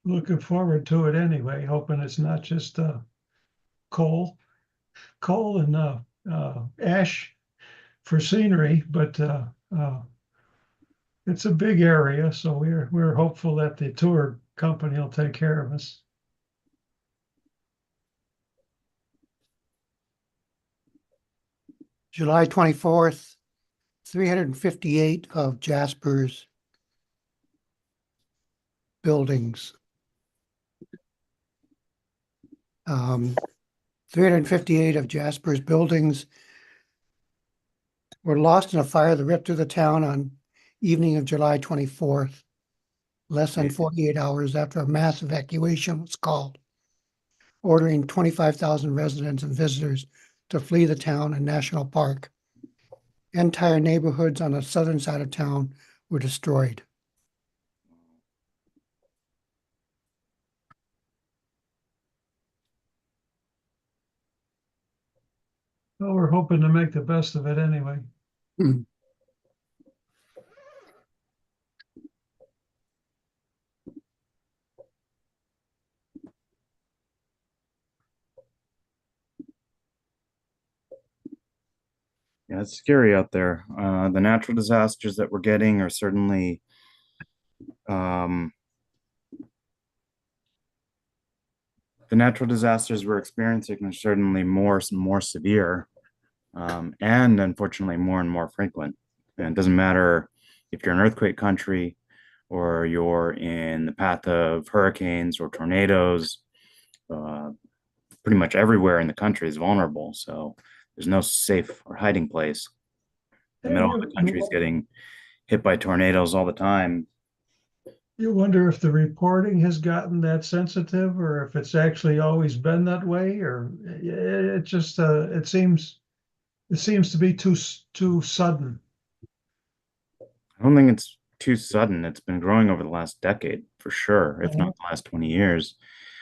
looking forward to it anyway, hoping it's not just coal, coal and ash for scenery, but it's a big area, so we're hopeful that the tour company will take care of us. July 24th, 358 of Jasper's buildings. 358 of Jasper's buildings were lost in a fire that ripped through the town on evening of July 24th, less than 48 hours after a mass evacuation was called, ordering 25,000 residents and visitors to flee the town and national park. Entire neighborhoods on the southern side of town were destroyed. Well, we're hoping to make the best of it anyway. Hmm. Yeah, it's scary out there. The natural disasters that we're getting are certainly um, the natural disasters we're experiencing are certainly more severe, and unfortunately more and more frequent. And it doesn't matter if you're an earthquake country or you're in the path of hurricanes or tornadoes. Uh, Pretty much everywhere in the country is vulnerable. So there's no safe or hiding place. The middle of the country is getting hit by tornadoes all the time. You wonder if the reporting has gotten that sensitive, or if it's actually always been that way, or it just it seems to be too sudden. I don't think it's too sudden. It's been growing over the last decade for sure, if not the last 20 years.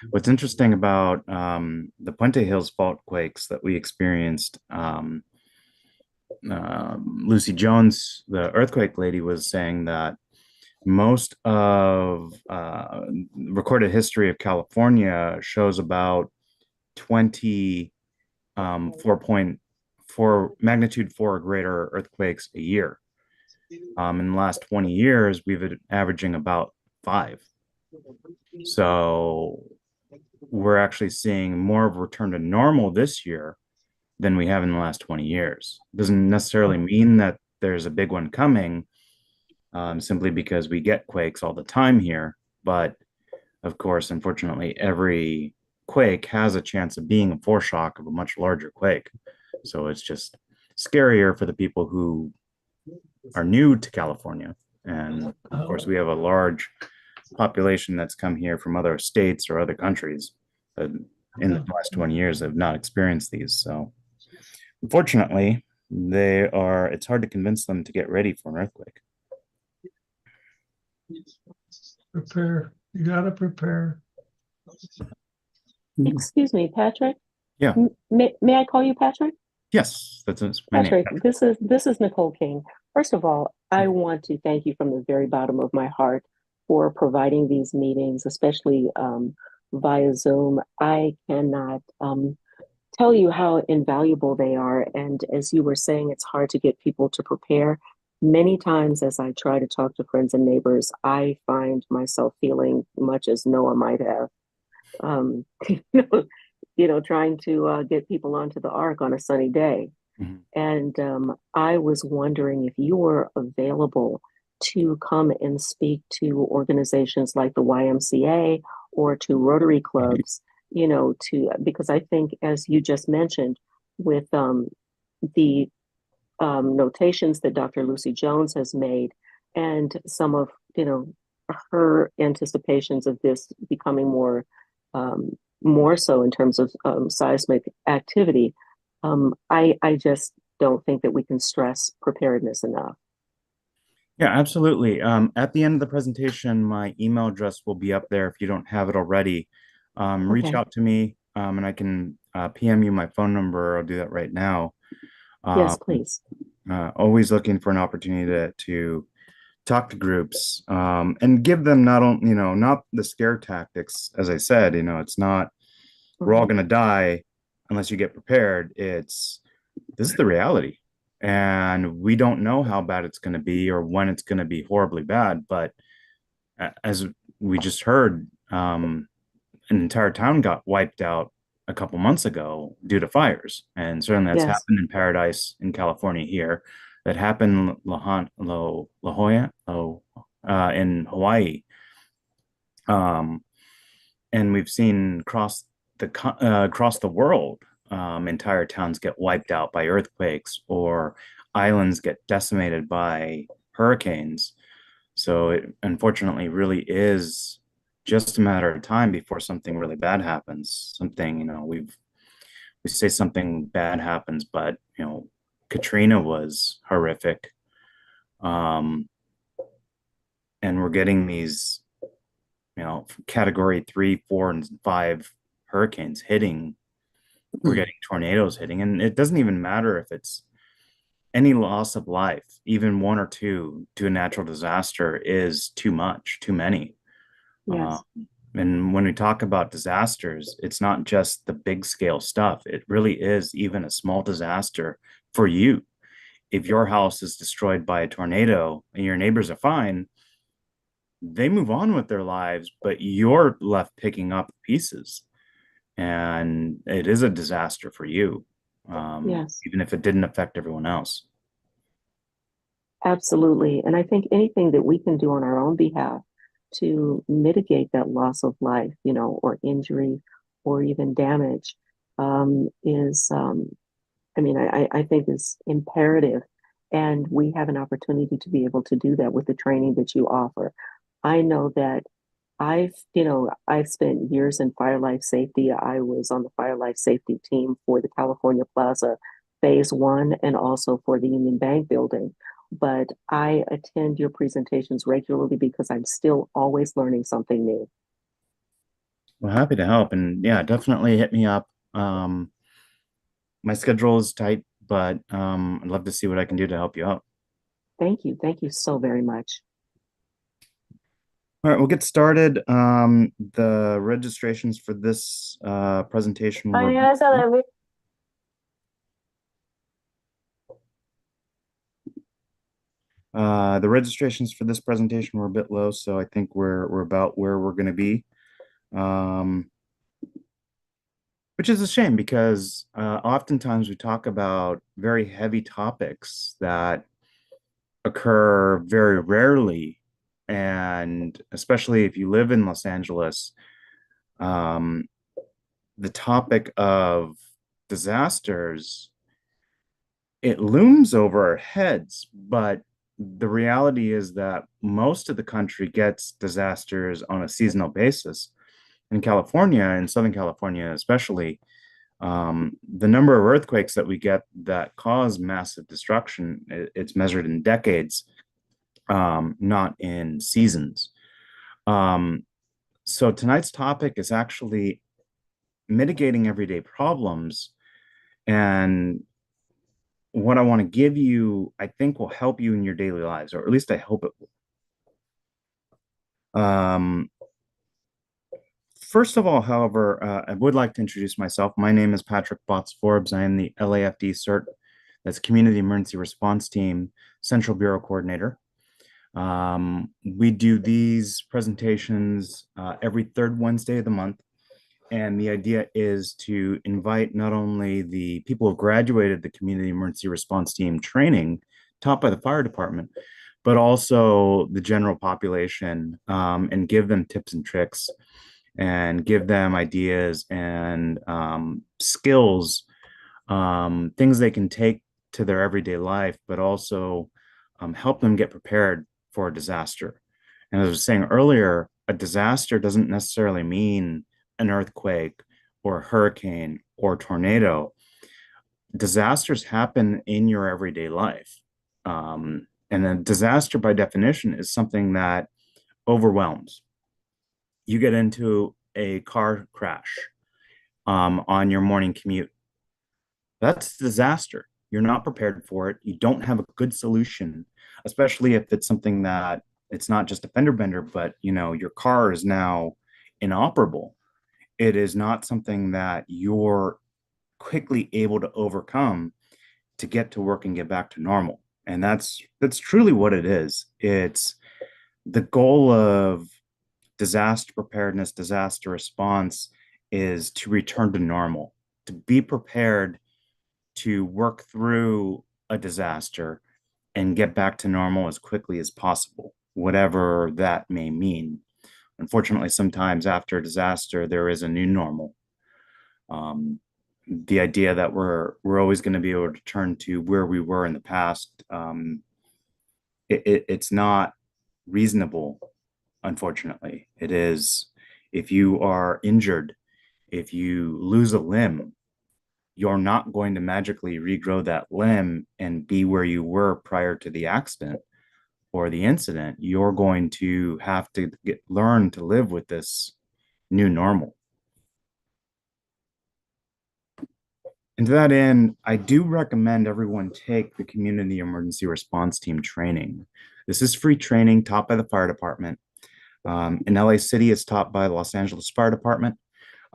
What's interesting about the Puente Hills fault quakes that we experienced, Lucy Jones, the earthquake lady, was saying that most of recorded history of California shows about 20 4.4 magnitude 4 or greater earthquakes a year. In the last 20 years, we've been averaging about 5. So we're actually seeing more of a return to normal this year than we have in the last 20 years. Doesn't necessarily mean that there's a big one coming, simply because we get quakes all the time here. But of course, unfortunately, every quake has a chance of being a foreshock of a much larger quake. So it's just scarier for the people who are new to California. And of course, we have a large population that's come here from other states or other countries that in the last 20 years have not experienced these. So unfortunately, it's hard to convince them to get ready for an earthquake. Prepare. You got to prepare. Excuse me, Patrick. Yeah. May I call you Patrick? Yes, that's my Patrick, name. this is Nicole King. First of all, I want to thank you from the very bottom of my heart for providing these meetings, especially via Zoom. I cannot tell you how invaluable they are. And as you were saying, it's hard to get people to prepare. Many times as I try to talk to friends and neighbors, I find myself feeling much as Noah might have. You trying to get people onto the ark on a sunny day. Mhm. And I was wondering if you were available to come and speak to organizations like the YMCA or to Rotary clubs, because I think, as you just mentioned, with the notations that Dr. Lucy Jones has made and some of, her anticipations of this becoming more so in terms of seismic activity, I just don't think that we can stress preparedness enough. Yeah, absolutely. At the end of the presentation, my email address will be up there if you don't have it already. Reach Okay. out to me, and I can PM you my phone number. I'll do that right now. Yes, please. Always looking for an opportunity to talk to groups, and give them not only, not the scare tactics, as I said, it's not, we're all going to die unless you get prepared. It's, this is the reality. And we don't know how bad it's going to be or when it's going to be horribly bad. But as we just heard, an entire town got wiped out a couple months ago due to fires. And certainly that's Yes. happened in Paradise in California here. That happened in La Jolla, in Hawaii. And we've seen across the world, entire towns get wiped out by earthquakes or islands get decimated by hurricanes. So it unfortunately really is just a matter of time before something really bad happens. Something, we say something bad happens, but Katrina was horrific. And we're getting these, category 3, 4, and 5 hurricanes hitting. We're getting tornadoes hitting, and it doesn't even matter if it's any loss of life, even 1 or 2 to a natural disaster is too much, too many. Yes. And when we talk about disasters, it's not just the big scale stuff. It really is even a small disaster for you. If your house is destroyed by a tornado and your neighbors are fine, they move on with their lives, but you're left picking up pieces. And it is a disaster for you, Yes. even if it didn't affect everyone else. Absolutely. And I think anything that we can do on our own behalf to mitigate that loss of life, or injury or even damage, is, I think is imperative. And we have an opportunity to be able to do that with the training that you offer. I know that I've spent years in fire life safety. I was on the fire life safety team for the California Plaza Phase 1 and also for the Union Bank building. But I attend your presentations regularly because I'm still always learning something new. Well, happy to help. And yeah, definitely hit me up. My schedule is tight, but I'd love to see what I can do to help you out. Thank you. Thank you so very much. All right, we'll get started. The registrations for this presentation were a bit low, so I think we're about where we're going to be, which is a shame because oftentimes we talk about very heavy topics that occur very rarely, and especially if you live in Los Angeles, the topic of disasters, it looms over our heads, but the reality is that most of the country gets disasters on a seasonal basis. In California, in Southern California especially, the number of earthquakes that we get that cause massive destruction, it's measured in decades, not in seasons. So tonight's topic is actually mitigating everyday problems. And what I want to give you, I think will help you in your daily lives, or at least I hope it will. First of all, however, I would like to introduce myself. My name is Patrick Botts Forbes. I am the LAFD CERT, that's Community Emergency Response Team, Central Bureau Coordinator. We do these presentations every third Wednesday of the month. And the idea is to invite not only the people who graduated the Community Emergency Response Team training taught by the fire department, but also the general population, and give them tips and tricks and give them ideas and skills, things they can take to their everyday life, but also help them get prepared for a disaster. And as I was saying earlier, a disaster doesn't necessarily mean an earthquake or a hurricane or a tornado. Disasters happen in your everyday life. And a disaster, by definition, is something that overwhelms. You get into a car crash on your morning commute. That's a disaster. you're not prepared for it, you don't have a good solution, especially if it's something that it's not just a fender bender, but your car is now inoperable. It is not something that you're quickly able to overcome to get to work and get back to normal. And that's truly what it is. It's the goal of disaster preparedness, disaster response is to return to normal, to be prepared to work through a disaster and get back to normal as quickly as possible, whatever that may mean. Unfortunately, sometimes after a disaster, there is a new normal. The idea that we're always going to be able to turn to where we were in the past, it's not reasonable. Unfortunately, it is. If you are injured, if you lose a limb, you're not going to magically regrow that limb and be where you were prior to the accident or the incident. You're going to have to learn to live with this new normal. And to that end, I do recommend everyone take the Community Emergency Response Team training. This is free training taught by the fire department. In LA City, it's taught by the Los Angeles Fire Department.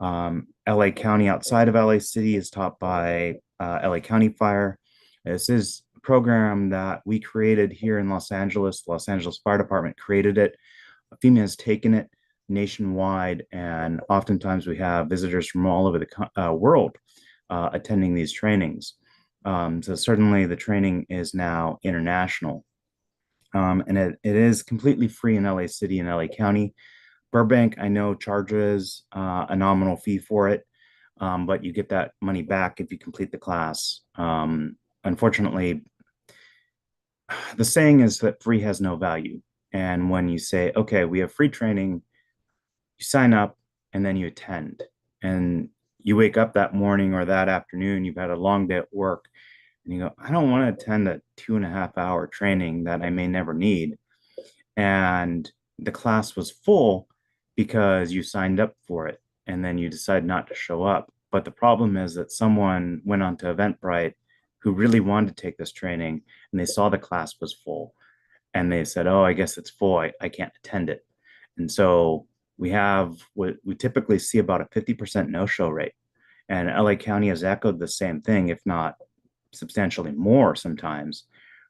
LA County outside of LA City is taught by LA County Fire. This is a program that we created here in Los Angeles. The Los Angeles Fire Department created it. FEMA has taken it nationwide, and oftentimes we have visitors from all over the world attending these trainings. So certainly the training is now international. And it is completely free in LA City and LA County. Burbank, I know, charges a nominal fee for it, but you get that money back if you complete the class. Unfortunately, the saying is that free has no value. And when you say, okay, we have free training, you sign up and then you attend. And you wake up that morning or that afternoon, you've had a long day at work, and you go, I don't want to attend a 2.5 hour training that I may never need. And the class was full because you signed up for it and then you decide not to show up. But the problem is that someone went onto Eventbrite who really wanted to take this training, and they saw the class was full and they said, oh, I guess it's full. I can't attend it. And so we have what we typically see about a 50% no-show rate. And LA County has echoed the same thing, if not substantially more sometimes,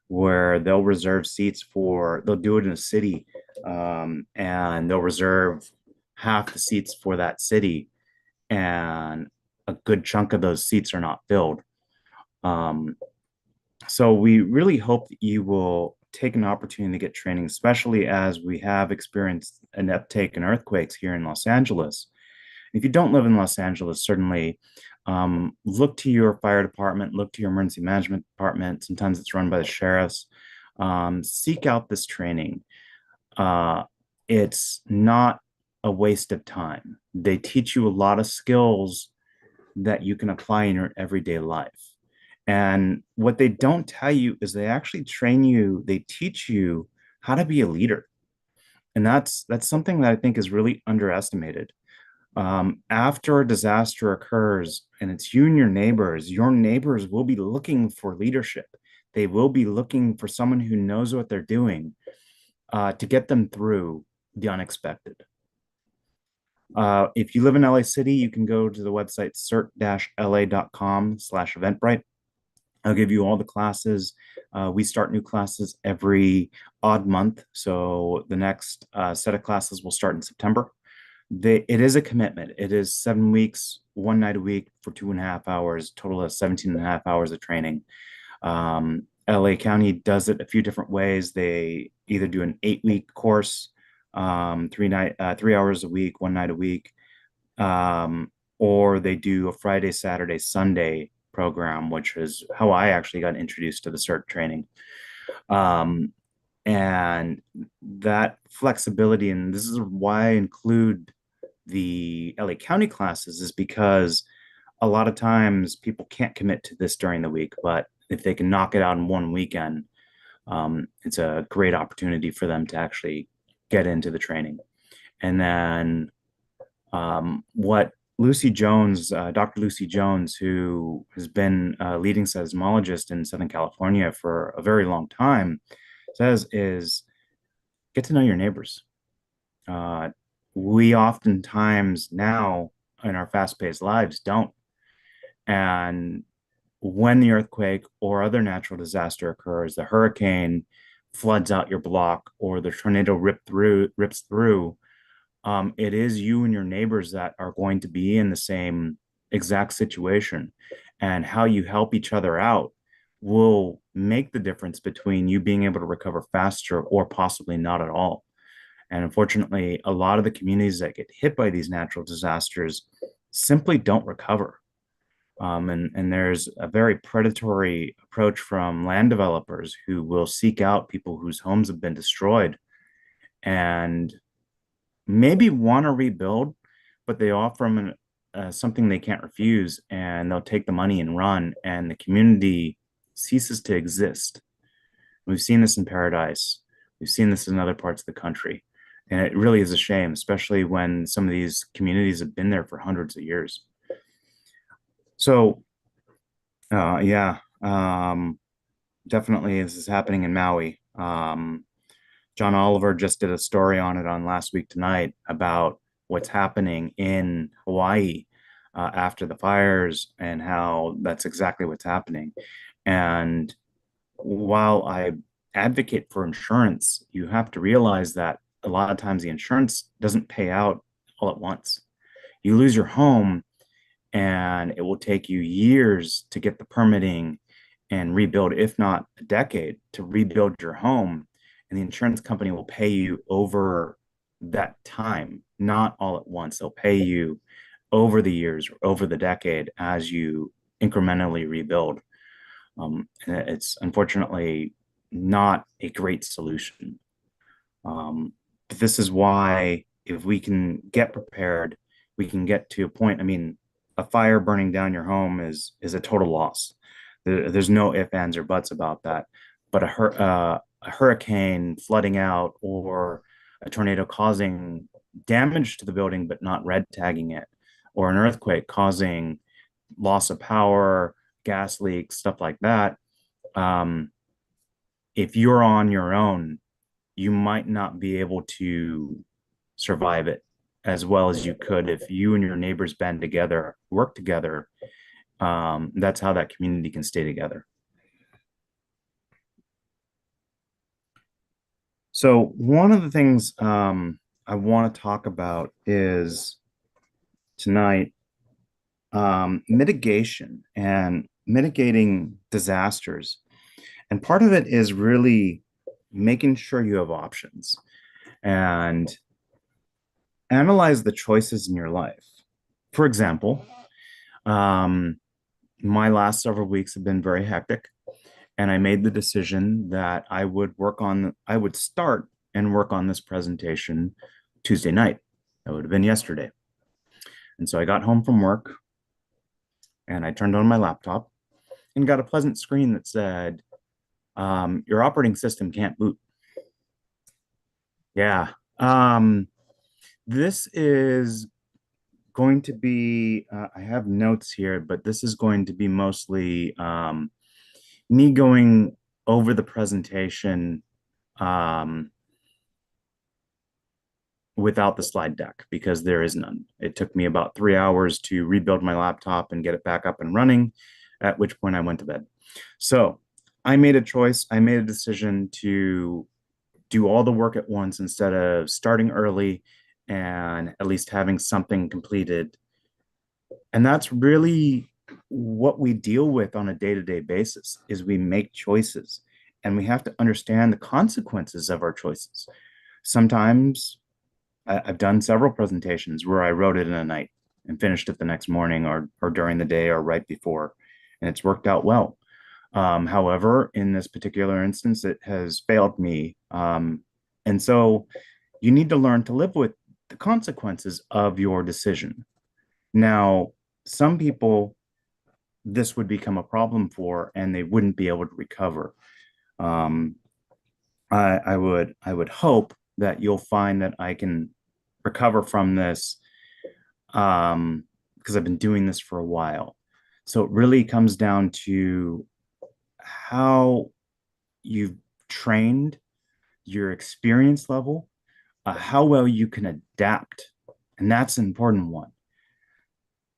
where they'll reserve seats they'll do it in a city, and they'll reserve half the seats for that city, and a good chunk of those seats are not filled. So we really hope that you will take an opportunity to get training, especially as we have experienced an uptake in earthquakes here in Los Angeles. If you don't live in Los Angeles, certainly look to your fire department, look to your emergency management department. Sometimes it's run by the sheriffs. Seek out this training. It's not a waste of time. They teach you a lot of skills that you can apply in your everyday life. And what they don't tell you is they actually they teach you how to be a leader. And that's something that I think is really underestimated. After a disaster occurs and it's you and your neighbors will be looking for leadership. They will be looking for someone who knows what they're doing to get them through the unexpected. If you live in LA City, you can go to the website cert-la.com/Eventbrite. I'll give you all the classes. We start new classes every odd month. So the next set of classes will start in September. It is a commitment. It is 7 weeks, 1 night a week for 2.5 hours, total of 17.5 hours of training. LA County does it a few different ways. They either do an 8-week course, 3 hours a week, 1 night a week, or they do a Friday, Saturday, Sunday program, which is how I actually got introduced to the CERT training. And that flexibility, and this is why I include the LA County classes, is because a lot of times people can't commit to this during the week, but if they can knock it out in one weekend, it's a great opportunity for them to actually get into the training. And then what Lucy Jones, Dr. Lucy Jones, who has been a leading seismologist in Southern California for a very long time, says is get to know your neighbors. Uh, we oftentimes now in our fast-paced lives don't. And when the earthquake or other natural disaster occurs, the hurricane floods out your block or the tornado rips through, it is you and your neighbors that are going to be in the same exact situation. And how you help each other out will make the difference between you being able to recover faster or possibly not at all. And unfortunately, a lot of the communities that get hit by these natural disasters simply don't recover. And there's a very predatory approach from land developers who will seek out people whose homes have been destroyed and maybe want to rebuild, but they offer them something they can't refuse, and they'll take the money and run, and the community ceases to exist. We've seen this in Paradise. We've seen this in other parts of the country. And it really is a shame, especially when some of these communities have been there for hundreds of years. So, yeah, definitely this is happening in Maui. John Oliver just did a story on it on Last Week Tonight about what's happening in Hawaii after the fires and how that's exactly what's happening. And while I advocate for insurance, you have to realize that a lot of times the insurance doesn't pay out all at once. You lose your home and it will take you years to get the permitting and rebuild, if not a decade, to rebuild your home. And the insurance company will pay you over that time, not all at once. They'll pay you over the years, over the decade as you incrementally rebuild. It's unfortunately not a great solution. But this is why if we can get prepared, we can get to a point. I mean, a fire burning down your home is a total loss. There's no ifs, ands, or buts about that. But a hurricane flooding out or a tornado causing damage to the building but not red tagging it, or an earthquake causing loss of power, gas leaks, stuff like that. If you're on your own, you might not be able to survive it as well as you could if you and your neighbors band together, work together. That's how that community can stay together. So one of the things I want to talk about is tonight mitigation and mitigating disasters. And part of it is really making sure you have options and analyze the choices in your life. For example, my last several weeks have been very hectic, and I made the decision that I would start and work on this presentation Tuesday night. That would have been yesterday. And so I got home from work and I turned on my laptop and got a pleasant screen that said, your operating system can't boot. Yeah. This is going to be, I have notes here, but this is going to be mostly me going over the presentation without the slide deck because there is none. It took me about 3 hours to rebuild my laptop and get it back up and running, at which point I went to bed. So I made a choice. I made a decision to do all the work at once instead of starting early and at least having something completed. And that's really what we deal with on a day-to-day basis is we make choices and we have to understand the consequences of our choices. Sometimes I've done several presentations where I wrote it in a night and finished it the next morning or during the day or right before, and it's worked out well. However, in this particular instance, it has failed me. And so you need to learn to live with the consequences of your decision. Now, some people, this would become a problem for, and they wouldn't be able to recover. I would hope that you'll find that I can recover from this because I've been doing this for a while. So it really comes down to how you've trained, your experience level, how well you can adapt. And that's an important one.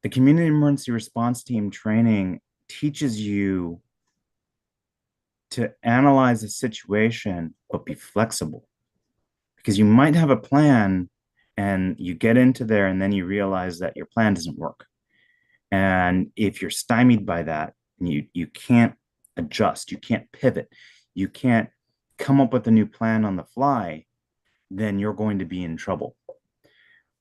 The community emergency response team training teaches you to analyze a situation, but be flexible, because you might have a plan and you get into there and then you realize that your plan doesn't work. And if you're stymied by that, you can't adjust, you can't pivot, you can't come up with a new plan on the fly, then you're going to be in trouble.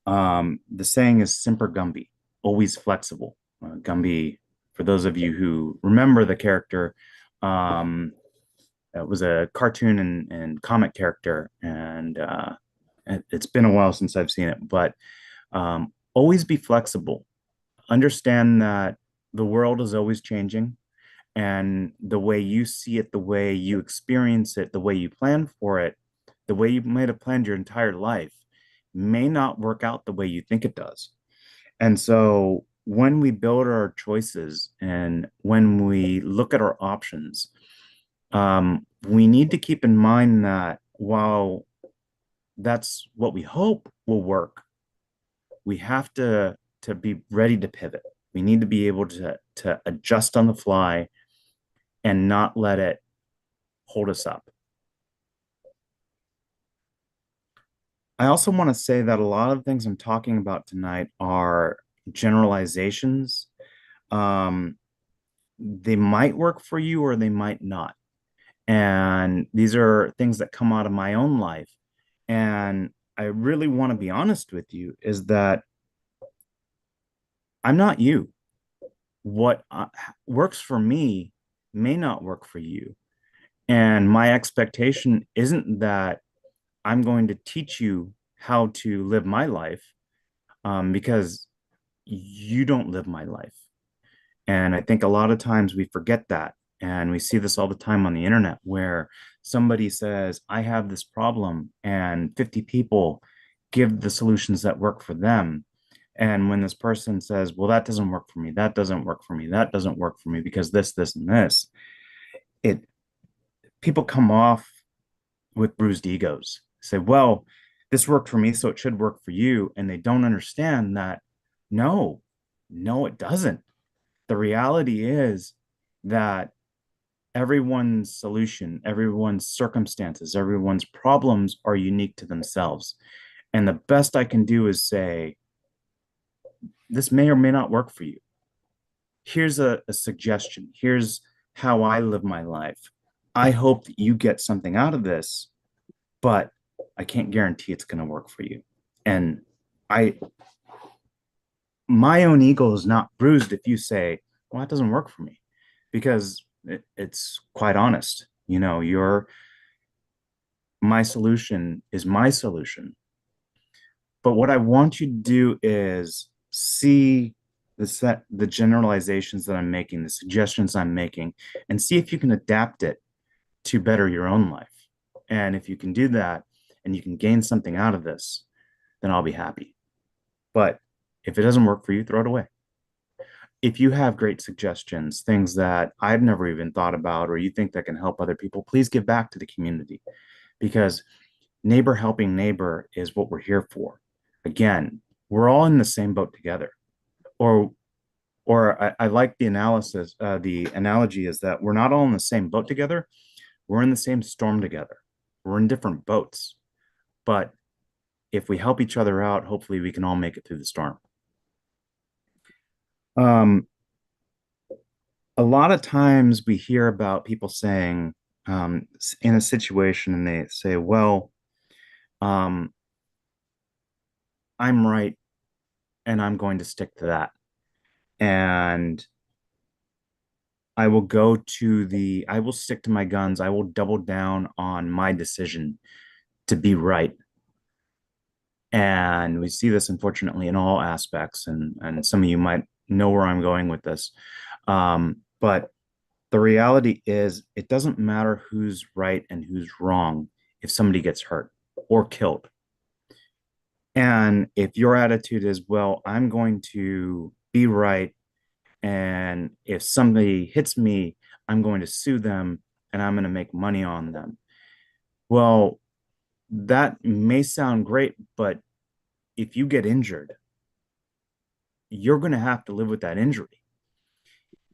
The saying is Semper Gumby, always flexible. Gumby, for those of you who remember the character, it was a cartoon and comic character, and it's been a while since I've seen it, but always be flexible. Understand that the world is always changing, and the way you see it, the way you experience it, the way you plan for it, the way you might have planned your entire life may not work out the way you think it does. And so when we build our choices and when we look at our options, we need to keep in mind that while that's what we hope will work, we have to be ready to pivot. We need to be able to adjust on the fly and not let it hold us up. I also want to say that a lot of the things I'm talking about tonight are generalizations. They might work for you or they might not. And these are things that come out of my own life. And I really want to be honest with you is that I'm not you. What works for me may not work for you. And my expectation isn't that I'm going to teach you how to live my life, because you don't live my life. And I think a lot of times we forget that. And we see this all the time on the internet where somebody says, I have this problem, and 50 people give the solutions that work for them. And when this person says, well, that doesn't work for me, that doesn't work for me, that doesn't work for me because this, and this, it people come off with bruised egos, say, well, this worked for me, so it should work for you. And they don't understand that no, it doesn't. The reality is that everyone's solution, everyone's circumstances, everyone's problems are unique to themselves. And the best I can do is say, this may or may not work for you. Here's a suggestion. Here's how I live my life. I hope that you get something out of this, but I can't guarantee it's going to work for you. And my own ego is not bruised if you say, well, that doesn't work for me, because it's quite honest. My solution is my solution. But what I want you to do is see the generalizations that I'm making, the suggestions I'm making, and see if you can adapt it to better your own life. And if you can do that and you can gain something out of this, then I'll be happy. But if it doesn't work for you, throw it away. If you have great suggestions, things that I've never even thought about, or you think that can help other people, please give back to the community, because neighbor helping neighbor is what we're here for. Again, we're all in the same boat together. Or I like the analysis, the analogy is that we're not all in the same boat together. We're in the same storm together. We're in different boats. But if we help each other out, hopefully we can all make it through the storm. A lot of times we hear about people saying, in a situation, and they say, well, I'm right and I'm going to stick to that. And I will stick to my guns. I will double down on my decision to be right. And we see this, unfortunately, in all aspects. And some of you might know where I'm going with this. But the reality is, it doesn't matter who's right and who's wrong if somebody gets hurt or killed. And if your attitude is, well, I'm going to be right. And if somebody hits me, I'm going to sue them and I'm going to make money on them. Well, that may sound great, but if you get injured, you're going to have to live with that injury.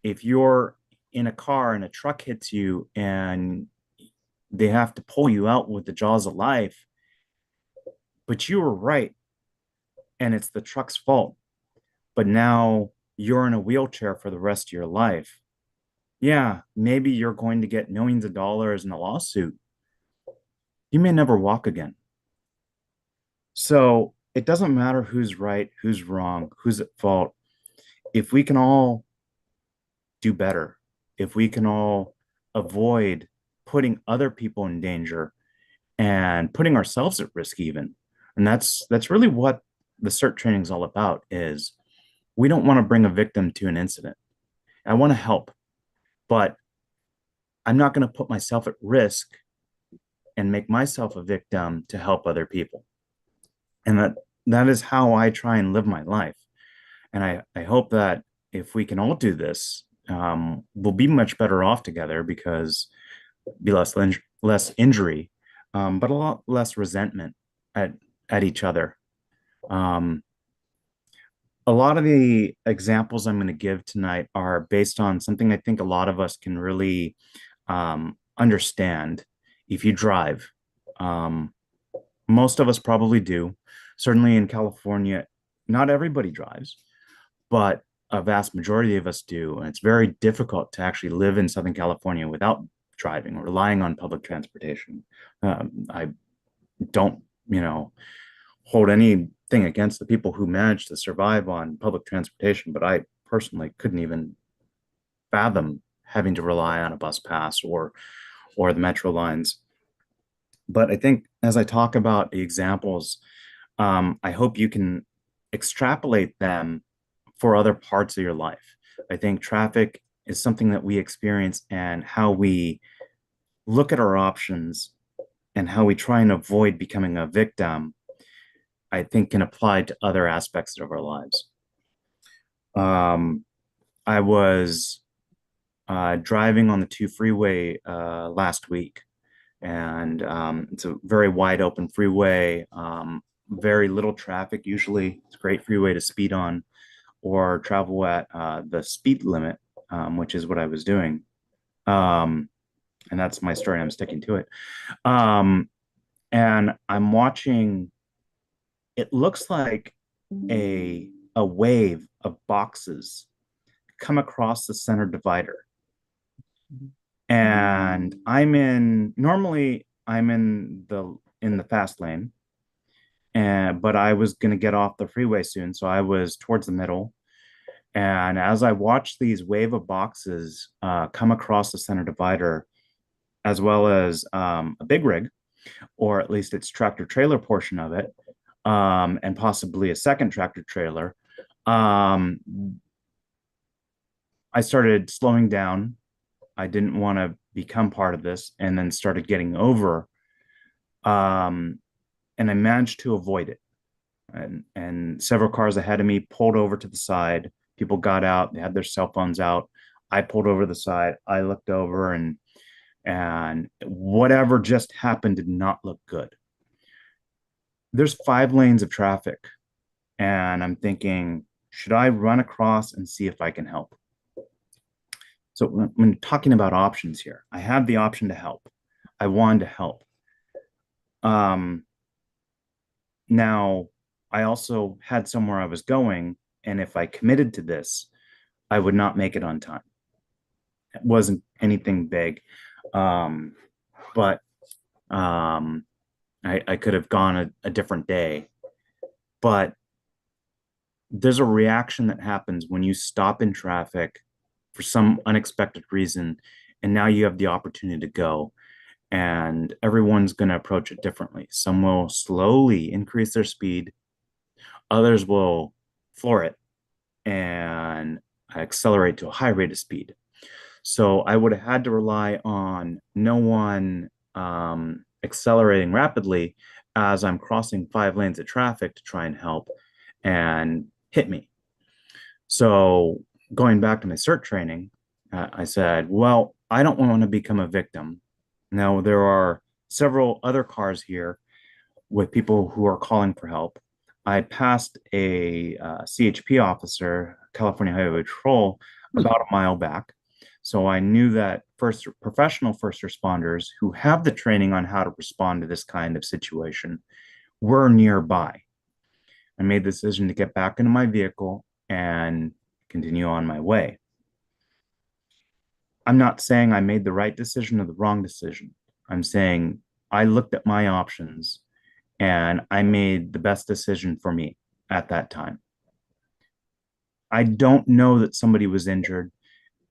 If you're in a car and a truck hits you and they have to pull you out with the jaws of life, but you were right and it's the truck's fault, but now you're in a wheelchair for the rest of your life. Yeah, maybe you're going to get millions of dollars in a lawsuit. You may never walk again. So it doesn't matter who's right, who's wrong, who's at fault. If we can all do better, if we can all avoid putting other people in danger and putting ourselves at risk even. And that's really what the CERT training is all about is we don't want to bring a victim to an incident. I want to help, but I'm not going to put myself at risk and make myself a victim to help other people. And that is how I try and live my life. And I hope that if we can all do this, we'll be much better off together because be less injury, but a lot less resentment at each other. A lot of the examples I'm going to give tonight are based on something I think a lot of us can really understand. If you drive, most of us probably do. Certainly in California, not everybody drives, but a vast majority of us do. And it's very difficult to actually live in Southern California without driving or relying on public transportation. I don't, hold anything against the people who manage to survive on public transportation, but I personally couldn't even fathom having to rely on a bus pass or the metro lines. But I think as I talk about the examples, I hope you can extrapolate them for other parts of your life. I think traffic is something that we experience, and how we look at our options and how we try and avoid becoming a victim, I think can apply to other aspects of our lives. I was driving on the 2 freeway last week, and it's a very wide open freeway, very little traffic usually. It's a great freeway to speed on or travel at the speed limit, which is what I was doing. And that's my story. I'm sticking to it. And I'm watching, it looks like a wave of boxes come across the center divider. And normally I'm in the fast lane, but I was going to get off the freeway soon, so I was towards the middle. And as I watched these wave of boxes come across the center divider, as well as a big rig, or at least its tractor trailer portion of it, and possibly a second tractor trailer, I started slowing down. I didn't want to become part of this, and then started getting over. And I managed to avoid it. And several cars ahead of me pulled over to the side. People got out, they had their cell phones out. I pulled over to the side. I looked over, and whatever just happened did not look good. There's 5 lanes of traffic, and I'm thinking, should I run across and see if I can help? So when talking about options here, I had the option to help. I wanted to help. Now, I also had somewhere I was going, and if I committed to this, I would not make it on time. It wasn't anything big, but I could have gone a different day. But there's a reaction that happens when you stop in traffic for some unexpected reason, and now you have the opportunity to go, and everyone's going to approach it differently. Some will slowly increase their speed, others will floor it and accelerate to a high rate of speed. So I would have had to rely on no one accelerating rapidly as I'm crossing 5 lanes of traffic to try and help and hit me. So going back to my CERT training, I said, well, I don't want to become a victim. Now, there are several other cars here with people who are calling for help. I passed a CHP officer, California Highway Patrol, about a mile back. So I knew that professional first responders who have the training on how to respond to this kind of situation were nearby. I made the decision to get back into my vehicle and continue on my way. I'm not saying I made the right decision or the wrong decision. I'm saying I looked at my options and I made the best decision for me at that time. I don't know that somebody was injured,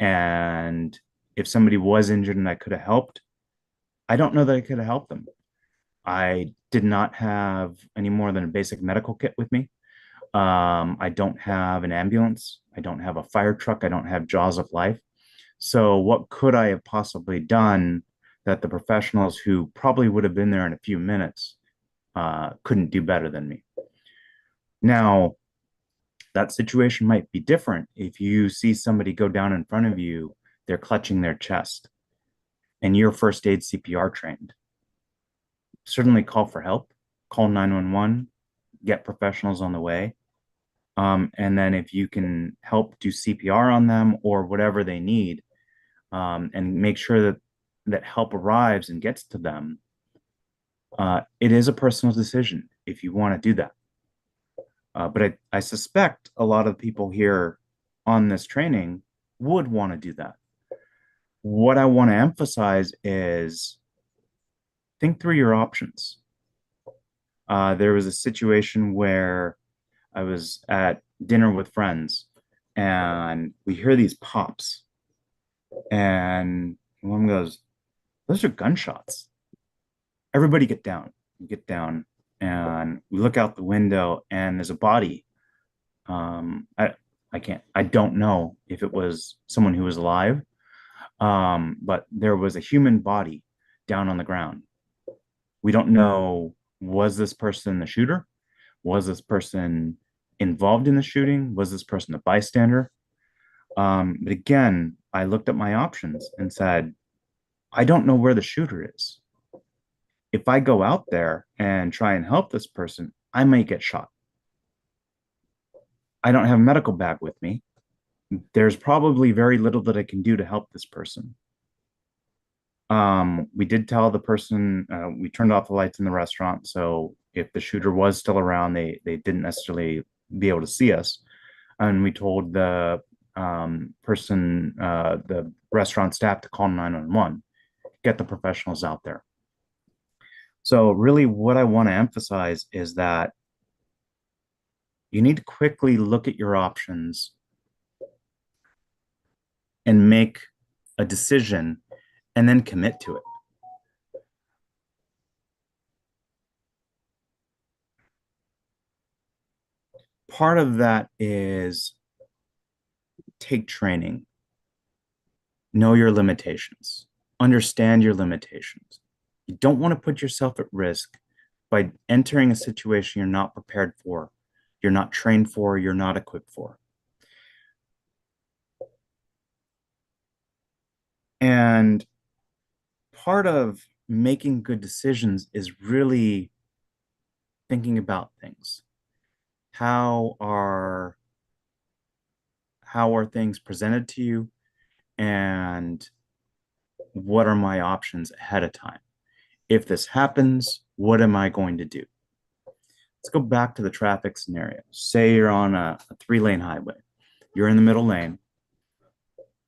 and if somebody was injured and I could have helped, I don't know that I could have helped them. I did not have any more than a basic medical kit with me. I don't have an ambulance. I don't have a fire truck. I don't have jaws of life. So what could I have possibly done that the professionals who probably would have been there in a few minutes couldn't do better than me? Now, that situation might be different if you see somebody go down in front of you, they're clutching their chest, and you're first aid CPR trained. Certainly call for help, call 911, get professionals on the way. And then if you can help do CPR on them or whatever they need, and make sure that help arrives and gets to them, it is a personal decision if you want to do that. But I suspect a lot of people here on this training would want to do that. What I want to emphasize is think through your options. There was a situation where I was at dinner with friends and we hear these pops, and one goes, "Those are gunshots. Everybody get down." We get down and we look out the window and there's a body. I don't know if it was someone who was alive, but there was a human body down on the ground. We don't know, was this person the shooter? Was this person involved in the shooting? Was this person a bystander? But again, I looked at my options and said, I don't know where the shooter is. If I go out there and try and help this person, I might get shot. I don't have a medical bag with me. There's probably very little that I can do to help this person. We did tell the person, we turned off the lights in the restaurant, so if the shooter was still around, they didn't necessarily be able to see us. And we told the person, the restaurant staff, to call 911, get the professionals out there. So really what I want to emphasize is that you need to quickly look at your options and make a decision and then commit to it. Part of that is take training, know your limitations, understand your limitations. You don't want to put yourself at risk by entering a situation you're not prepared for, you're not trained for, you're not equipped for. And part of making good decisions is really thinking about things. How are things presented to you, and what are my options ahead of time? If this happens, what am I going to do? Let's go back to the traffic scenario. Say you're on a 3-lane highway. You're in the middle lane.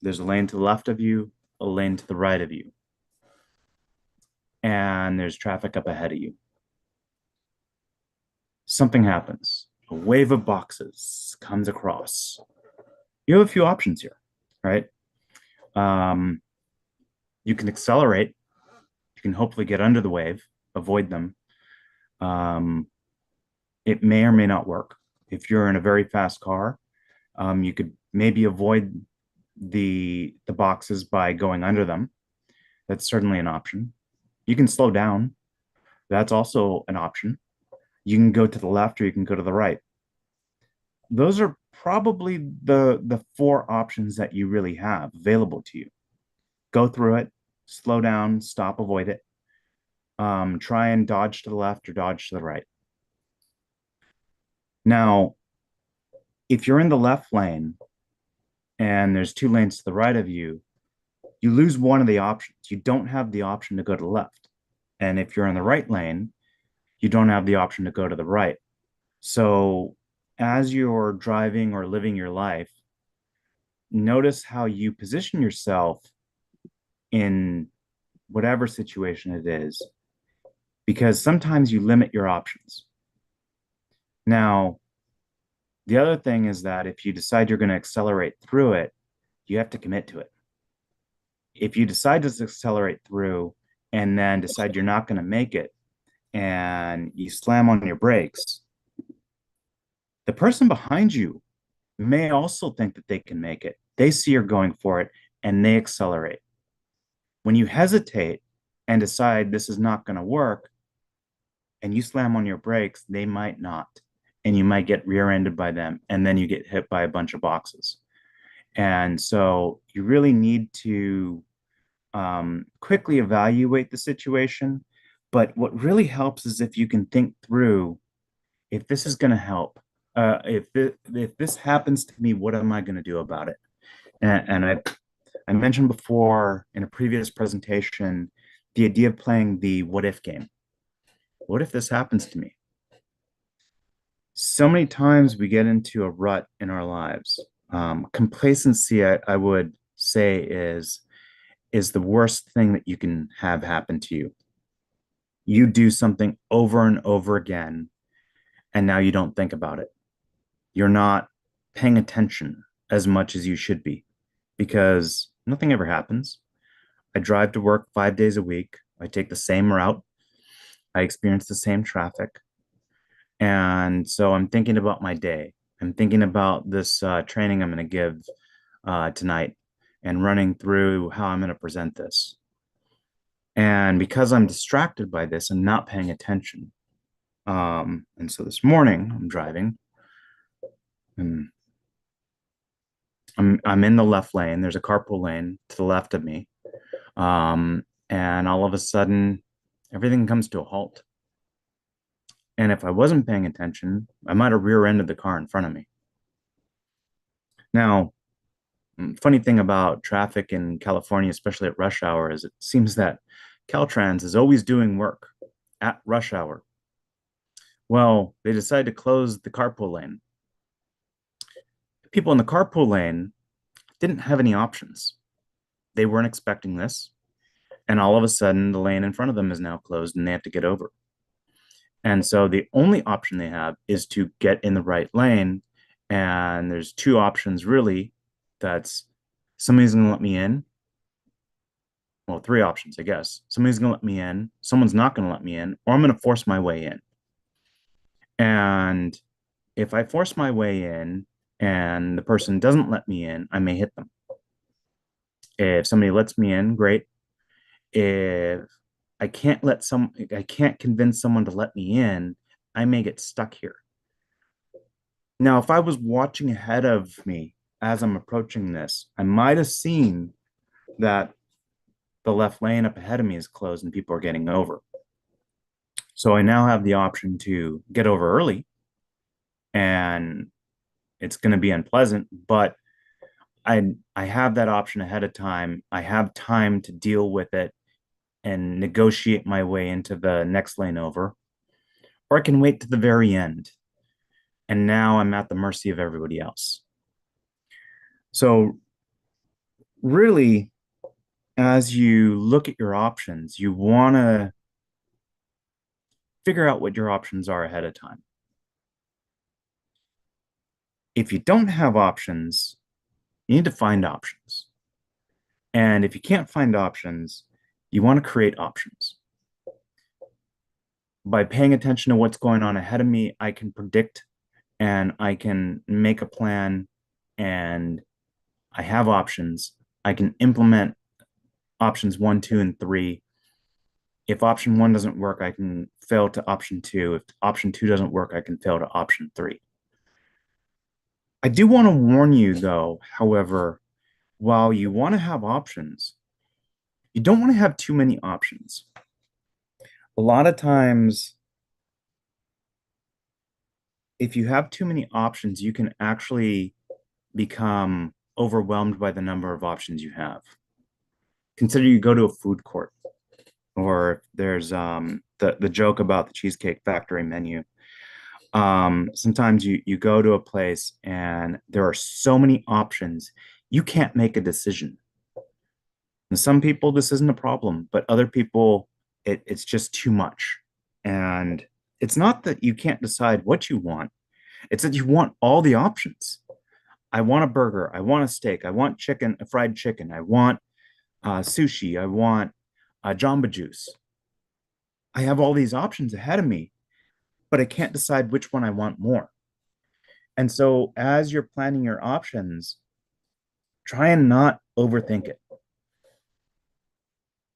There's a lane to the left of you, a lane to the right of you, and there's traffic up ahead of you. Something happens. A wave of boxes comes across. You have a few options here, right? You can accelerate. You can hopefully get under the wave, avoid them. It may or may not work. If you're in a very fast car, you could maybe avoid the boxes by going under them. That's certainly an option. You can slow down. That's also an option. You can go to the left or you can go to the right. those are probably the four options that you really have available to you. Go through it, slow down, stop, avoid it. Try and dodge to the left or dodge to the right. Now, if you're in the left lane and there's two lanes to the right of you, you lose one of the options. You don't have the option to go to the left. And if you're in the right lane, you don't have the option to go to the right. So as you're driving or living your life, notice how you position yourself in whatever situation it is, because sometimes you limit your options. Now, the other thing is that if you decide you're going to accelerate through it, you have to commit to it. If you decide to accelerate through and then decide you're not going to make it and you slam on your brakes, the person behind you may also think that they can make it. They see you're going for it and they accelerate. When you hesitate and decide this is not going to work and you slam on your brakes, they might not. And you might get rear-ended by them, and then you get hit by a bunch of boxes. And so you really need to quickly evaluate the situation. But what really helps is if you can think through, if this is going to help, if this happens to me, what am I going to do about it? And I mentioned before in a previous presentation the idea of playing the what if game. What if this happens to me? So many times we get into a rut in our lives. Complacency, I would say, is the worst thing that you can have happen to you. You do something over and over again, and now you don't think about it. You're not paying attention as much as you should be because nothing ever happens. I drive to work 5 days a week. I take the same route. I experience the same traffic. And so I'm thinking about my day. I'm thinking about this training I'm going to give tonight and running through how I'm going to present this. And because I'm distracted by this, I'm not paying attention. And so this morning I'm driving and I'm in the left lane. There's a carpool lane to the left of me. And all of a sudden, everything comes to a halt. And if I wasn't paying attention, I might have rear-ended the car in front of me. Now, funny thing about traffic in California, especially at rush hour, is it seems that Caltrans is always doing work at rush hour. Well, they decided to close the carpool lane. People in the carpool lane didn't have any options. They weren't expecting this. And all of a sudden, the lane in front of them is now closed and they have to get over. And so the only option they have is to get in the right lane. And there's two options really. That's somebody's going to let me in. Well, three options, I guess. Somebody's going to let me in, someone's not going to let me in, or I'm going to force my way in. And if I force my way in and the person doesn't let me in, I may hit them. If somebody lets me in, great. If I can't convince someone to let me in, I may get stuck here. Now, if I was watching ahead of me as I'm approaching this, I might have seen that the left lane up ahead of me is closed and people are getting over. So I now have the option to get over early, and it's going to be unpleasant, but I have that option ahead of time. I have time to deal with it and negotiate my way into the next lane over, or I can wait to the very end. And now I'm at the mercy of everybody else. So really, as you look at your options, you want to figure out what your options are ahead of time. If you don't have options, you need to find options. And if you can't find options, you want to create options. By paying attention to what's going on ahead of me, I can predict and I can make a plan, and I have options. I can implement options 1, 2, and 3. If option 1 doesn't work, I can fail to option 2. If option 2 doesn't work, I can fail to option 3. I do want to warn you, though, however, while you want to have options, you don't want to have too many options. A lot of times, if you have too many options, you can actually become overwhelmed by the number of options you have. Consider you go to a food court, or there's the joke about the Cheesecake Factory menu. Sometimes you go to a place and there are so many options, you can't make a decision. And some people, this isn't a problem, but other people, it's just too much. And it's not that you can't decide what you want, it's that you want all the options. I want a burger. I want a steak. I want chicken, fried chicken. I want sushi. I want Jamba Juice. I have all these options ahead of me, but I can't decide which one I want more. And so, as you're planning your options, try and not overthink it.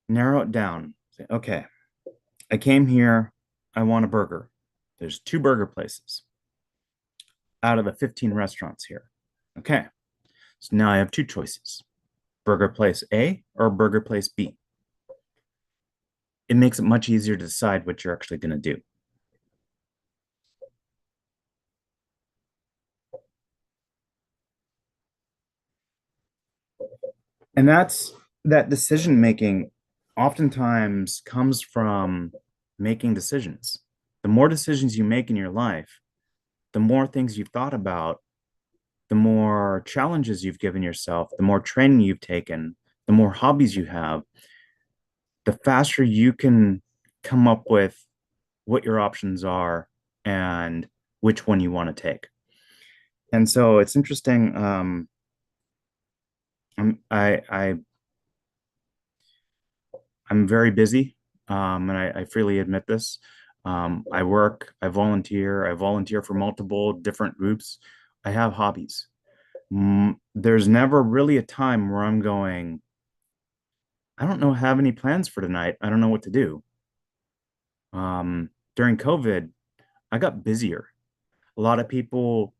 Narrow it down. Say, okay, I came here. I want a burger. There's 2 burger places out of the 15 restaurants here. Okay, so now I have 2 choices: burger place A or burger place B. It makes it much easier to decide what you're actually going to do. And that decision making oftentimes comes from making decisions. The more decisions you make in your life, the more things you've thought about, the more challenges you've given yourself, the more training you've taken, the more hobbies you have, the faster you can come up with what your options are and which one you want to take. And so it's interesting. I'm very busy, and I freely admit this. I work, I volunteer for multiple different groups. I have hobbies. There's never really a time where I'm going, I don't know, have any plans for tonight. I don't know what to do. During COVID, I got busier. A lot of people,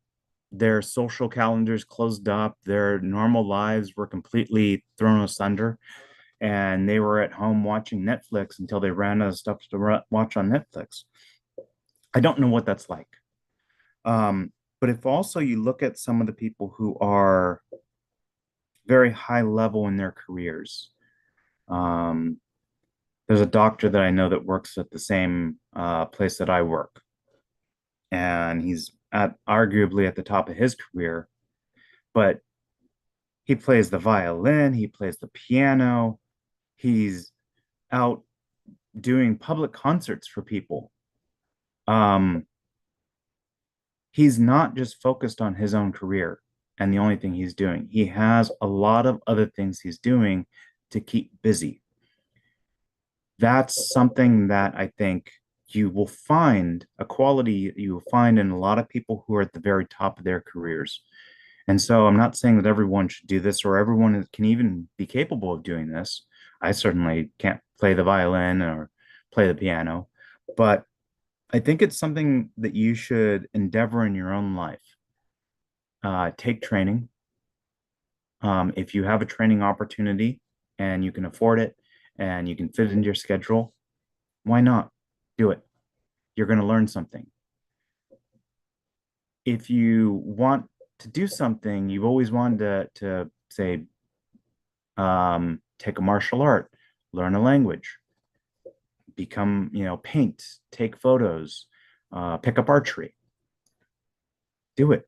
their social calendars closed up, their normal lives were completely thrown asunder, and they were at home watching Netflix until they ran out of stuff to watch on Netflix. I don't know what that's like. But if also you look at some of the people who are very high level in their careers, um, there's a doctor that I know that works at the same place that I work, and he's at arguably at the top of his career, but he plays the violin, he plays the piano, he's out doing public concerts for people. He's not just focused on his own career and the only thing he's doing. He has a lot of other things he's doing to keep busy. That's something that I think you will find, a quality you will find in a lot of people who are at the very top of their careers. And so I'm not saying that everyone should do this or everyone can even be capable of doing this. I certainly can't play the violin or play the piano, but I think it's something that you should endeavor in your own life. Take training. If you have a training opportunity and you can afford it and you can fit it into your schedule, why not do it? You're going to learn something. If you want to do something you've always wanted to say, take a martial art, learn a language, become, paint, take photos, pick up archery, do it.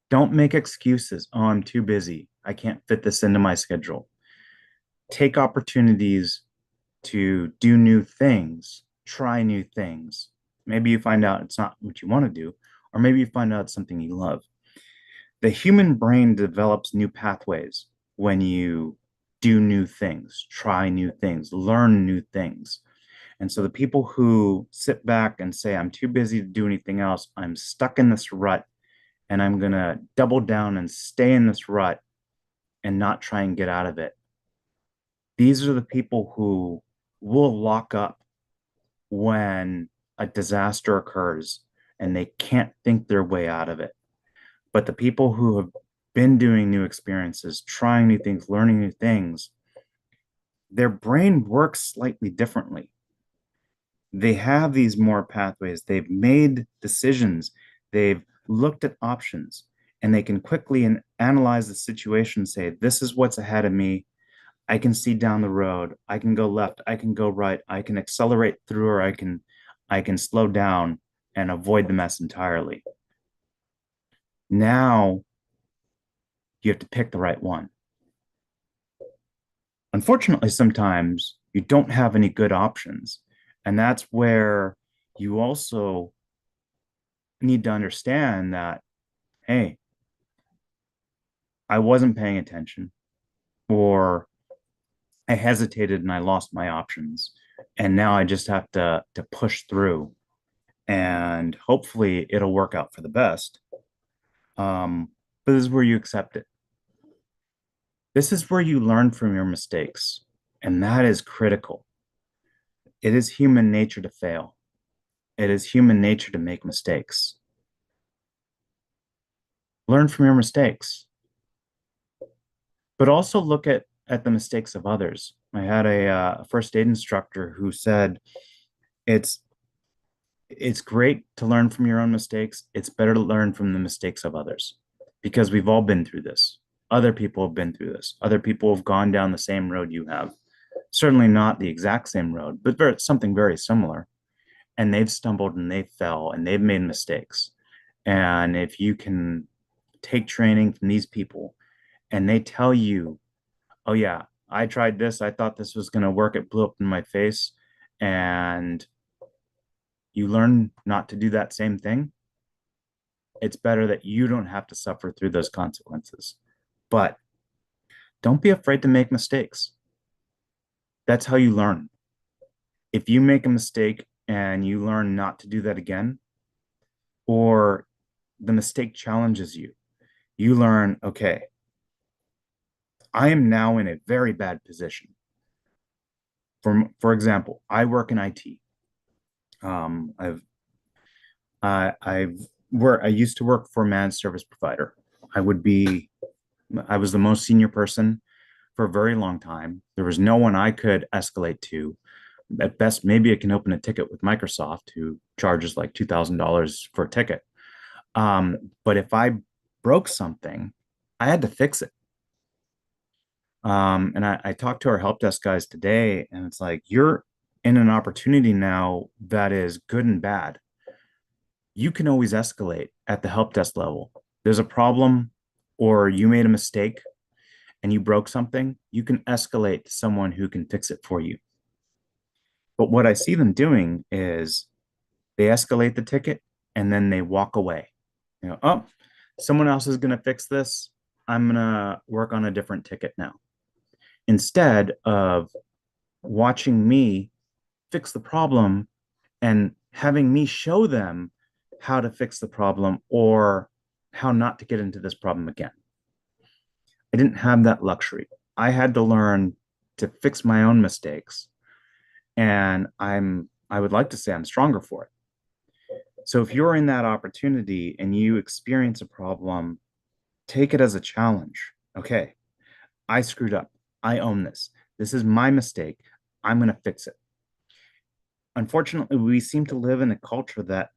Don't make excuses. Oh, I'm too busy. I can't fit this into my schedule. Take opportunities to do new things, try new things. Maybe you find out it's not what you want to do, or maybe you find out it's something you love. The human brain develops new pathways when you do new things, try new things, learn new things. And so the people who sit back and say, I'm too busy to do anything else, I'm stuck in this rut, and I'm going to double down and stay in this rut and not try and get out of it. These are the people who will lock up when a disaster occurs and they can't think their way out of it. But the people who have been doing new experiences, trying new things, learning new things, their brain works slightly differently. They have these more pathways. They've made decisions. They've looked at options, and they can quickly analyze the situation, say, this is what's ahead of me. I can see down the road. I can go left. I can go right. I can accelerate through, or I can slow down and avoid the mess entirely. Now you have to pick the right one. Unfortunately, sometimes you don't have any good options. And that's where you also need to understand that, hey, I wasn't paying attention, or I hesitated and I lost my options. And now I just have to push through, and hopefully it'll work out for the best. But this is where you accept it. This is where you learn from your mistakes. And that is critical. It is human nature to fail. It is human nature to make mistakes. Learn from your mistakes, but also look at the mistakes of others. I had a first aid instructor who said, it's great to learn from your own mistakes. It's better to learn from the mistakes of others, because we've all been through this. Other people have been through this. Other people have gone down the same road you have. Certainly not the exact same road, but something very similar. And they've stumbled and they fell and they've made mistakes. And if you can take training from these people and they tell you, oh yeah, I tried this, I thought this was going to work, it blew up in my face, and you learn not to do that same thing, it's better that you don't have to suffer through those consequences. But don't be afraid to make mistakes. That's how you learn. If you make a mistake and you learn not to do that again, or the mistake challenges you, you learn, okay, I am now in a very bad position. For example, I work in IT. I used to work for a managed service provider. I was the most senior person for a very long time. There was no one I could escalate to. At best, maybe I can open a ticket with Microsoft, who charges like $2,000 for a ticket. But if I broke something, I had to fix it. And I talked to our help desk guys today, and it's like, you're in an opportunity now that is good and bad. You can always escalate at the help desk level. There's a problem, or you made a mistake and you broke something, you can escalate to someone who can fix it for you. But what I see them doing is they escalate the ticket and then they walk away. You know, oh, someone else is going to fix this. I'm going to work on a different ticket now, instead of watching me fix the problem and having me show them how to fix the problem or how not to get into this problem again. I didn't have that luxury. I had to learn to fix my own mistakes, and I would like to say I'm stronger for it. So if you're in that opportunity and you experience a problem, take it as a challenge. Okay, I screwed up. I own this. This is my mistake. I'm going to fix it. Unfortunately, we seem to live in a culture that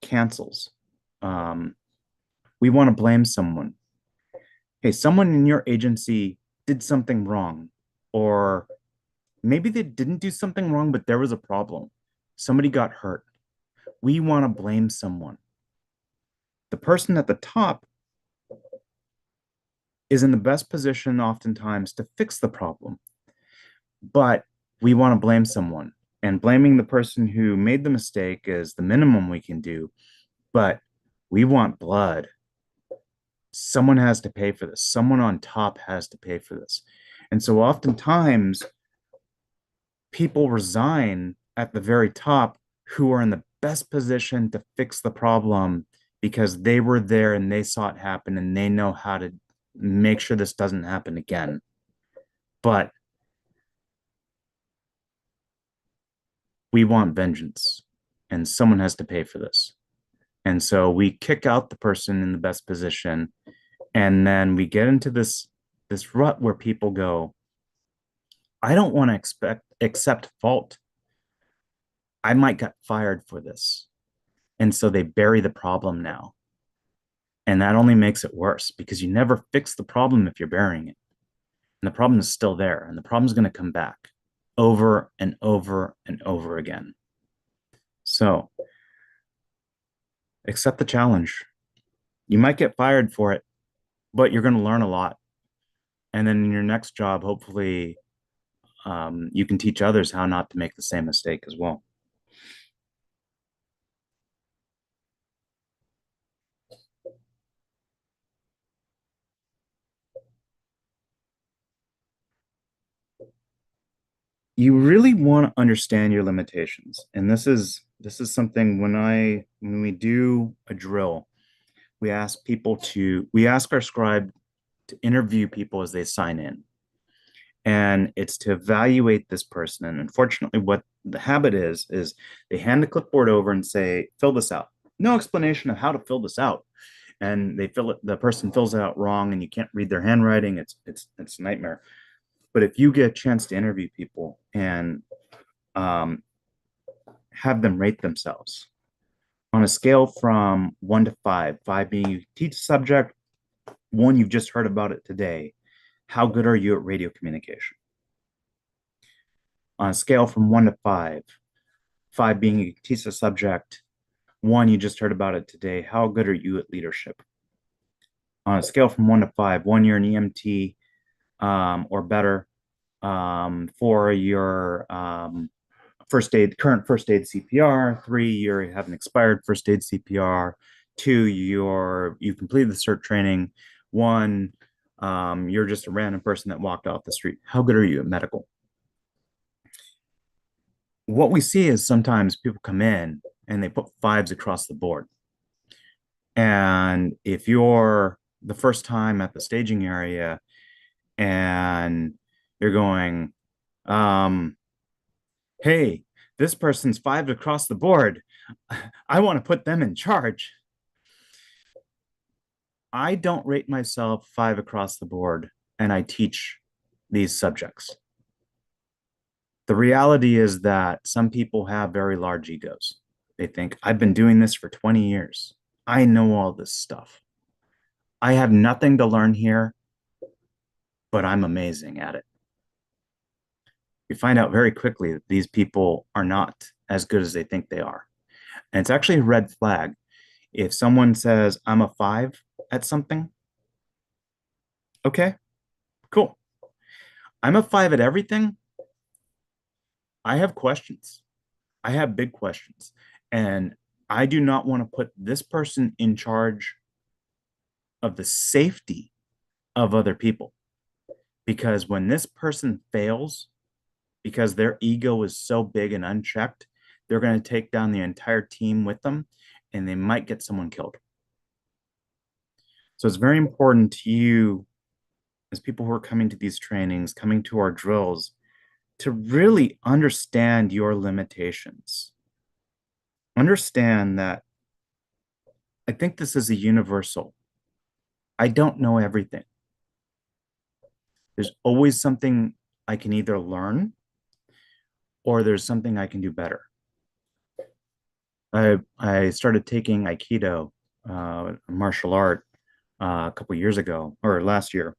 cancels. We want to blame someone. Hey, someone in your agency did something wrong, or maybe they didn't do something wrong, but there was a problem. Somebody got hurt. We want to blame someone. The person at the top is in the best position oftentimes to fix the problem, but we want to blame someone. And blaming the person who made the mistake is the minimum we can do, but we want blood. Someone has to pay for this. Someone on top has to pay for this. And so oftentimes people resign at the very top who are in the best position to fix the problem because they were there and they saw it happen and they know how to make sure this doesn't happen again. But we want vengeance, and someone has to pay for this. And so we kick out the person in the best position, and then we get into this rut where people go, I don't want to accept fault. I might get fired for this. And so they bury the problem now. And that only makes it worse because you never fix the problem if you're burying it. And the problem is still there. And the problem is going to come back over and over and over again. So accept the challenge. You might get fired for it, but you're going to learn a lot. And then in your next job, hopefully, you can teach others how not to make the same mistake as well. You really want to understand your limitations. And this is something when we do a drill, we ask our scribe to interview people as they sign in. And it's to evaluate this person. And unfortunately, what the habit is they hand the clipboard over and say, fill this out. No explanation of how to fill this out. And the person fills it out wrong, and you can't read their handwriting. It's a nightmare. But if you get a chance to interview people and have them rate themselves on a scale from 1 to 5, 5 being you teach the subject, 1, you've just heard about it today, how good are you at radio communication? On a scale from 1 to 5, 5 being you teach the subject, 1, you just heard about it today, how good are you at leadership? On a scale from 1 to 5, 1, you're an EMT or better, for your current first aid CPR, 3, you have an expired first aid CPR, 2, you've completed the CERT training, 1, you're just a random person that walked off the street. How good are you at medical? What we see is sometimes people come in and they put 5s across the board. And if you're the first time at the staging area and you're going, hey, this person's 5 across the board, I want to put them in charge. I don't rate myself 5 across the board, and I teach these subjects. The reality is that some people have very large egos. They think, I've been doing this for 20 years. I know all this stuff. I have nothing to learn here, but I'm amazing at it. You find out very quickly that these people are not as good as they think they are. And it's actually a red flag. If someone says, I'm a 5 at something, okay, cool. I'm a 5 at everything. I have questions. I have big questions. And I do not want to put this person in charge of the safety of other people. Because when this person fails, because their ego is so big and unchecked, they're going to take down the entire team with them, and they might get someone killed. So it's very important to you, as people who are coming to these trainings, coming to our drills, to really understand your limitations. Understand that I think this is a universal. I don't know everything. There's always something I can either learn or there's something I can do better. I started taking Aikido, martial art, a couple years ago, or last year,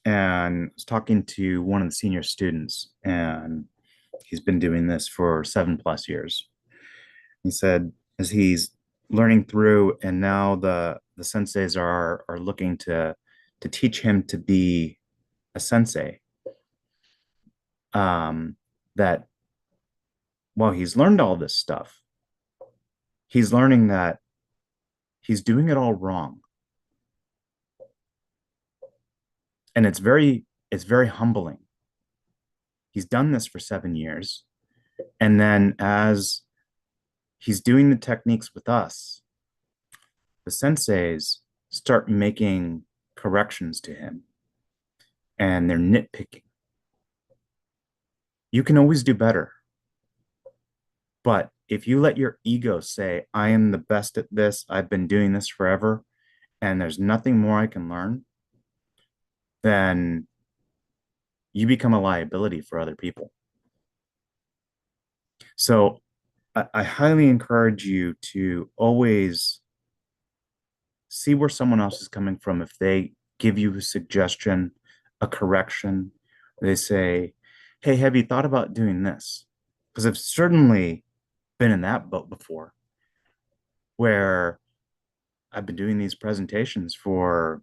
and I was talking to one of the senior students, and he's been doing this for 7+ years. He said, as he's learning through, and now the senseis are looking to teach him to be a sensei, that while he's learned all this stuff, he's learning that he's doing it all wrong. And it's very humbling. He's done this for 7 years. And then as he's doing the techniques with us, the senseis start making corrections to him, and they're nitpicking. You can always do better, but if you let your ego say, I am the best at this, I've been doing this forever, and there's nothing more I can learn, then you become a liability for other people. So I highly encourage you to always see where someone else is coming from. If they give you a suggestion, a correction, they say, hey, have you thought about doing this? Because I've certainly been in that boat before where I've been doing these presentations for,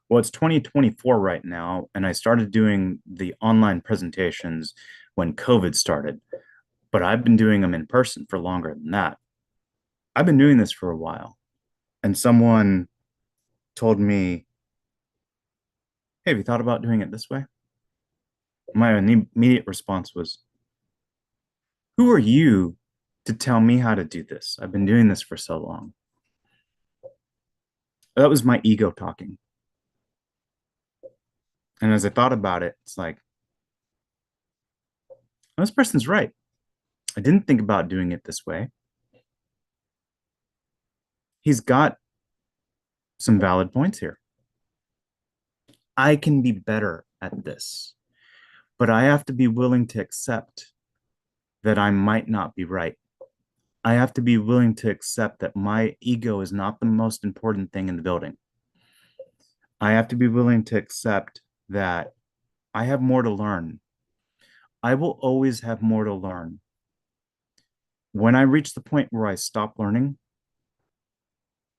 well, it's 2024 right now, and I started doing the online presentations when COVID started, but I've been doing them in person for longer than that. I've been doing this for a while, and someone told me, hey, have you thought about doing it this way? My immediate response was, who are you to tell me how to do this? I've been doing this for so long. That was my ego talking. And as I thought about it, it's like, this person's right. I didn't think about doing it this way. He's got some valid points here. I can be better at this, but I have to be willing to accept that I might not be right. I have to be willing to accept that my ego is not the most important thing in the building. I have to be willing to accept that I have more to learn. I will always have more to learn. When I reach the point where I stop learning,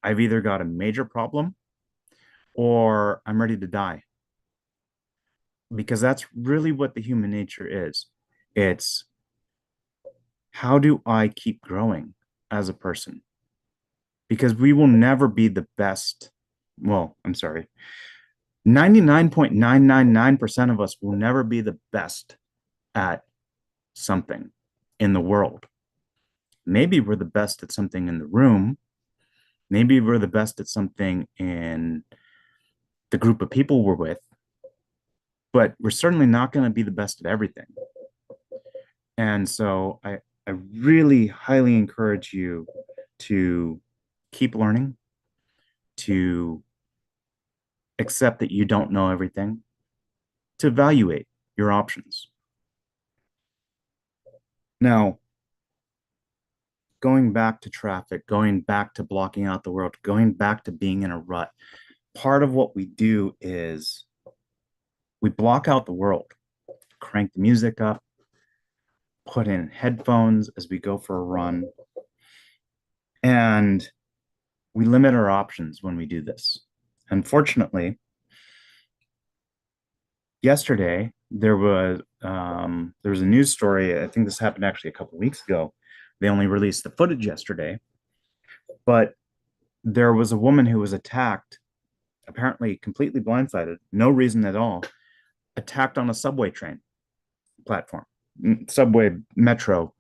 I've either got a major problem or I'm ready to die. Because that's really what the human nature is. It's how do I keep growing as a person? Because we will never be the best. Well, I'm sorry. 99.999% of us will never be the best at something in the world. Maybe we're the best at something in the room. Maybe we're the best at something in the group of people we're with, but we're certainly not going to be the best at everything. And so I really highly encourage you to keep learning, to accept that you don't know everything, to evaluate your options. Now, going back to traffic, going back to blocking out the world, going back to being in a rut, part of what we do is we block out the world, crank the music up, put in headphones as we go for a run, and we limit our options when we do this. Unfortunately, yesterday there was a news story. I think this happened actually a couple of weeks ago. They only released the footage yesterday, but there was a woman who was attacked, apparently completely blindsided, no reason at all, attacked on a subway train platform, subway, metro,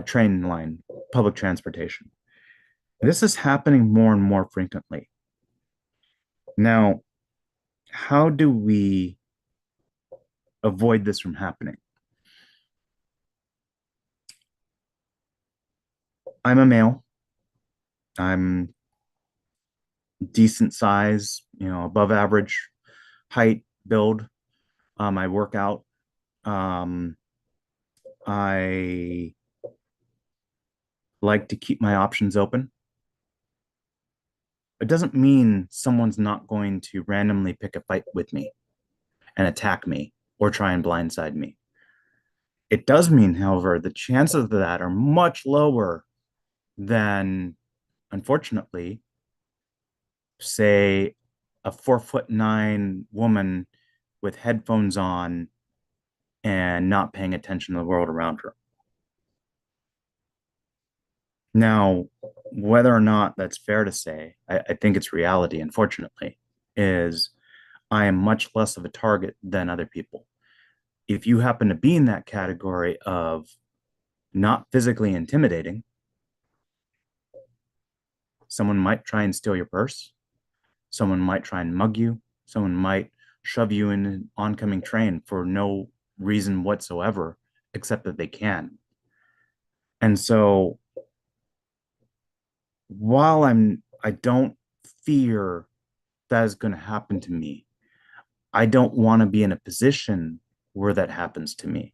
train line, public transportation. This is happening more and more frequently. Now, how do we avoid this from happening? I'm a male. I'm decent size, above average height, build. I work out. I like to keep my options open. It doesn't mean someone's not going to randomly pick a fight with me and attack me or try and blindside me. It does mean, however, the chances of that are much lower than, unfortunately, say a 4'9" woman with headphones on and not paying attention to the world around her. Now, whether or not that's fair to say, I think it's reality, unfortunately, is I am much less of a target than other people. If you happen to be in that category of not physically intimidating, someone might try and steal your purse. Someone might try and mug you. Someone might shove you in an oncoming train for no reason whatsoever, except that they can. And so while I don't fear that is going to happen to me, I don't want to be in a position where that happens to me.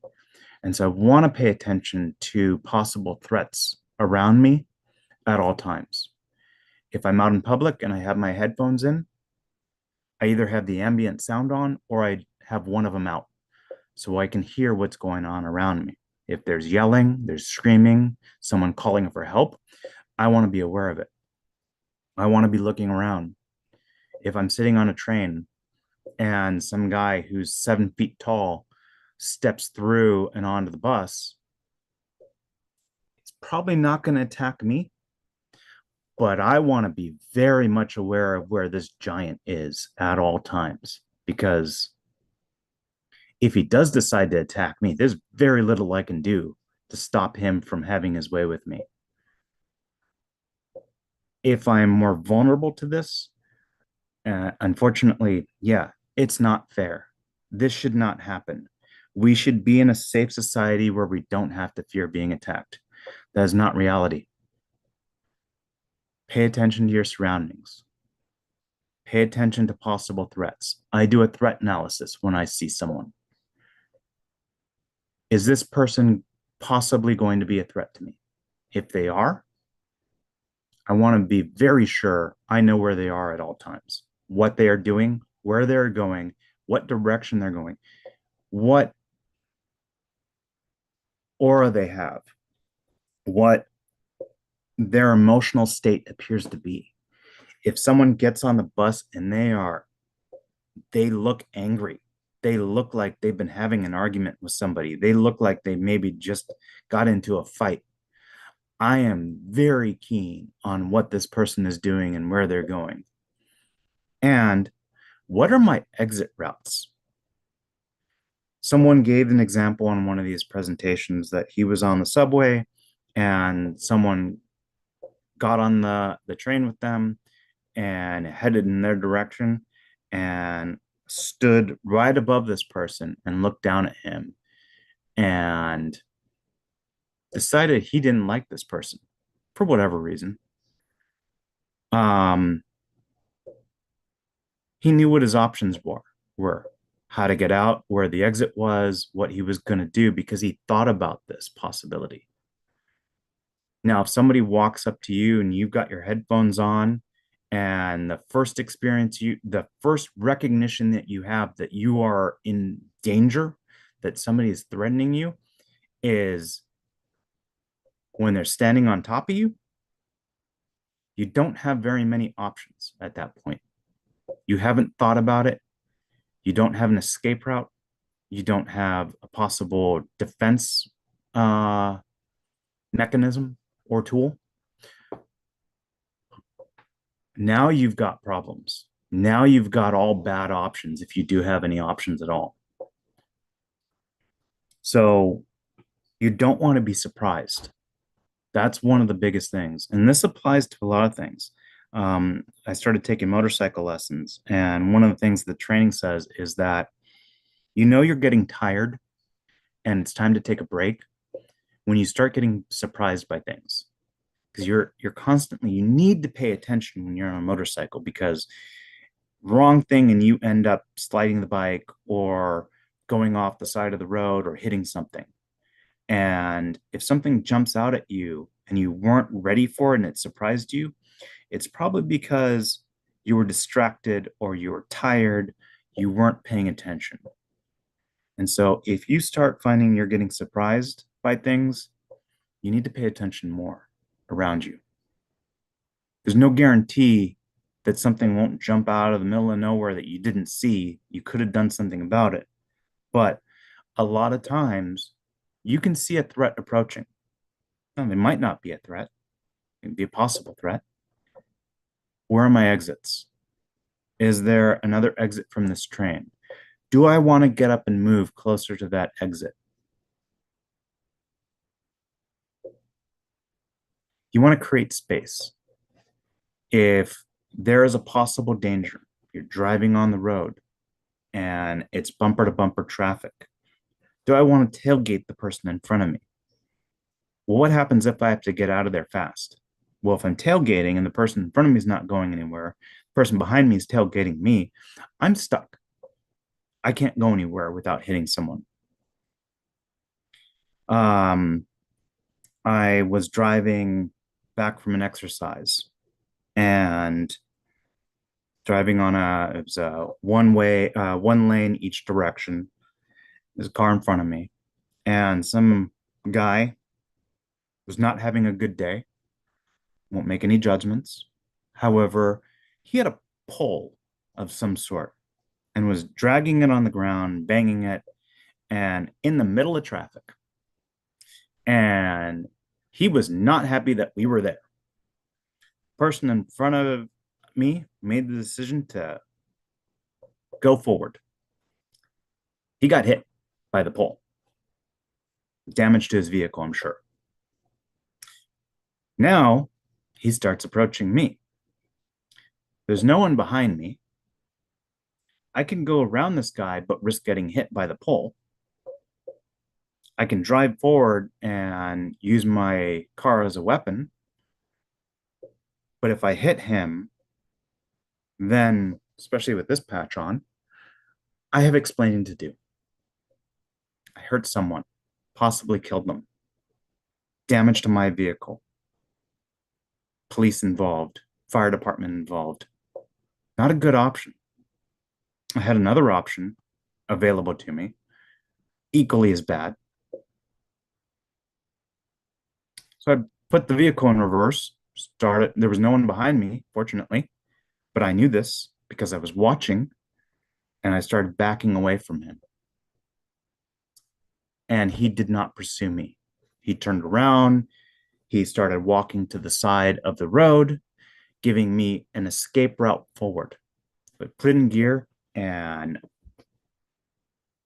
And so I want to pay attention to possible threats around me at all times. If I'm out in public and I have my headphones in, I either have the ambient sound on or I have one of them out so I can hear what's going on around me. If there's yelling, there's screaming, someone calling for help, I want to be aware of it. I want to be looking around. If I'm sitting on a train and some guy who's 7 feet tall steps through and onto the bus, it's probably not going to attack me, but I want to be very much aware of where this giant is at all times, because if he does decide to attack me, there's very little I can do to stop him from having his way with me. If I'm more vulnerable to this, unfortunately, yeah, it's not fair. This should not happen. We should be in a safe society where we don't have to fear being attacked. That is not reality. Pay attention to your surroundings. Pay attention to possible threats. I do a threat analysis when I see someone. Is this person possibly going to be a threat to me? If they are, I want to be very sure I know where they are at all times, what they are doing, where they're going, what direction they're going, what aura they have, what their emotional state appears to be. If someone gets on the bus and they look angry, they look like they've been having an argument with somebody, they look like they maybe just got into a fight, I am very keen on what this person is doing and where they're going. And what are my exit routes? Someone gave an example on one of these presentations that he was on the subway and someone got on the train with them and headed in their direction and stood right above this person and looked down at him and decided he didn't like this person for whatever reason. He knew what his options were, how to get out, where the exit was, what he was going to do, because he thought about this possibility. Now, if somebody walks up to you and you've got your headphones on, and the first recognition that you have that you are in danger, that somebody is threatening you, is when they're standing on top of you, you don't have very many options at that point. You haven't thought about it. You don't have an escape route. You don't have a possible defense mechanism or tool. Now you've got problems. Now you've got all bad options if you do have any options at all. So you don't want to be surprised. That's one of the biggest things. And this applies to a lot of things. I started taking motorcycle lessons, and one of the things the training says is that you're getting tired and it's time to take a break when you start getting surprised by things, because you're constantly, you need to pay attention when you're on a motorcycle, because wrong thing and you end up sliding the bike or going off the side of the road or hitting something. And if something jumps out at you and you weren't ready for it and it surprised you, it's probably because you were distracted or you were tired, you weren't paying attention. And so if you start finding you're getting surprised by things, you need to pay attention more around you. There's no guarantee that something won't jump out of the middle of nowhere that you didn't see. You could have done something about it. But a lot of times you can see a threat approaching. Now, it might not be a threat. It can be a possible threat. Where are my exits? Is there another exit from this train? Do I want to get up and move closer to that exit? You want to create space. If there is a possible danger, you're driving on the road and it's bumper to bumper traffic, do I want to tailgate the person in front of me? Well, what happens if I have to get out of there fast? Well, if I'm tailgating and the person in front of me is not going anywhere, the person behind me is tailgating me, I'm stuck. I can't go anywhere without hitting someone. I was driving back from an exercise and driving on it was a one lane each direction. There's a car in front of me, and some guy was not having a good day. Won't make any judgments. However, he had a pole of some sort and was dragging it on the ground, banging it, and in the middle of traffic. And he was not happy that we were there. Person in front of me made the decision to go forward. He got hit by the pole. Damage to his vehicle, I'm sure. Now he starts approaching me. There's no one behind me. I can go around this guy, but risk getting hit by the pole. I can drive forward and use my car as a weapon. But if I hit him, then, especially with this patch on, I have explaining to do. I hurt someone, possibly killed them, damage to my vehicle, police involved, fire department involved. Not a good option. I had another option available to me, equally as bad. So I put the vehicle in reverse, started. There was no one behind me, fortunately, but I knew this because I was watching, and I started backing away from him. And he did not pursue me. He turned around. He started walking to the side of the road, giving me an escape route forward. So I put in gear and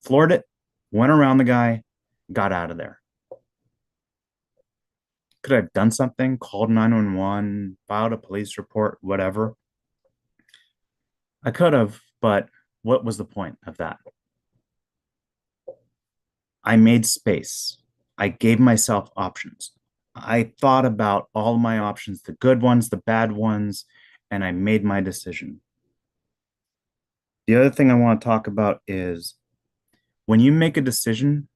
floored it, went around the guy, got out of there. Could I have done something, called 911, filed a police report, whatever? I could have, but what was the point of that? I made space. I gave myself options. I thought about all my options, the good ones, the bad ones, and I made my decision. The other thing I want to talk about is when you make a decision,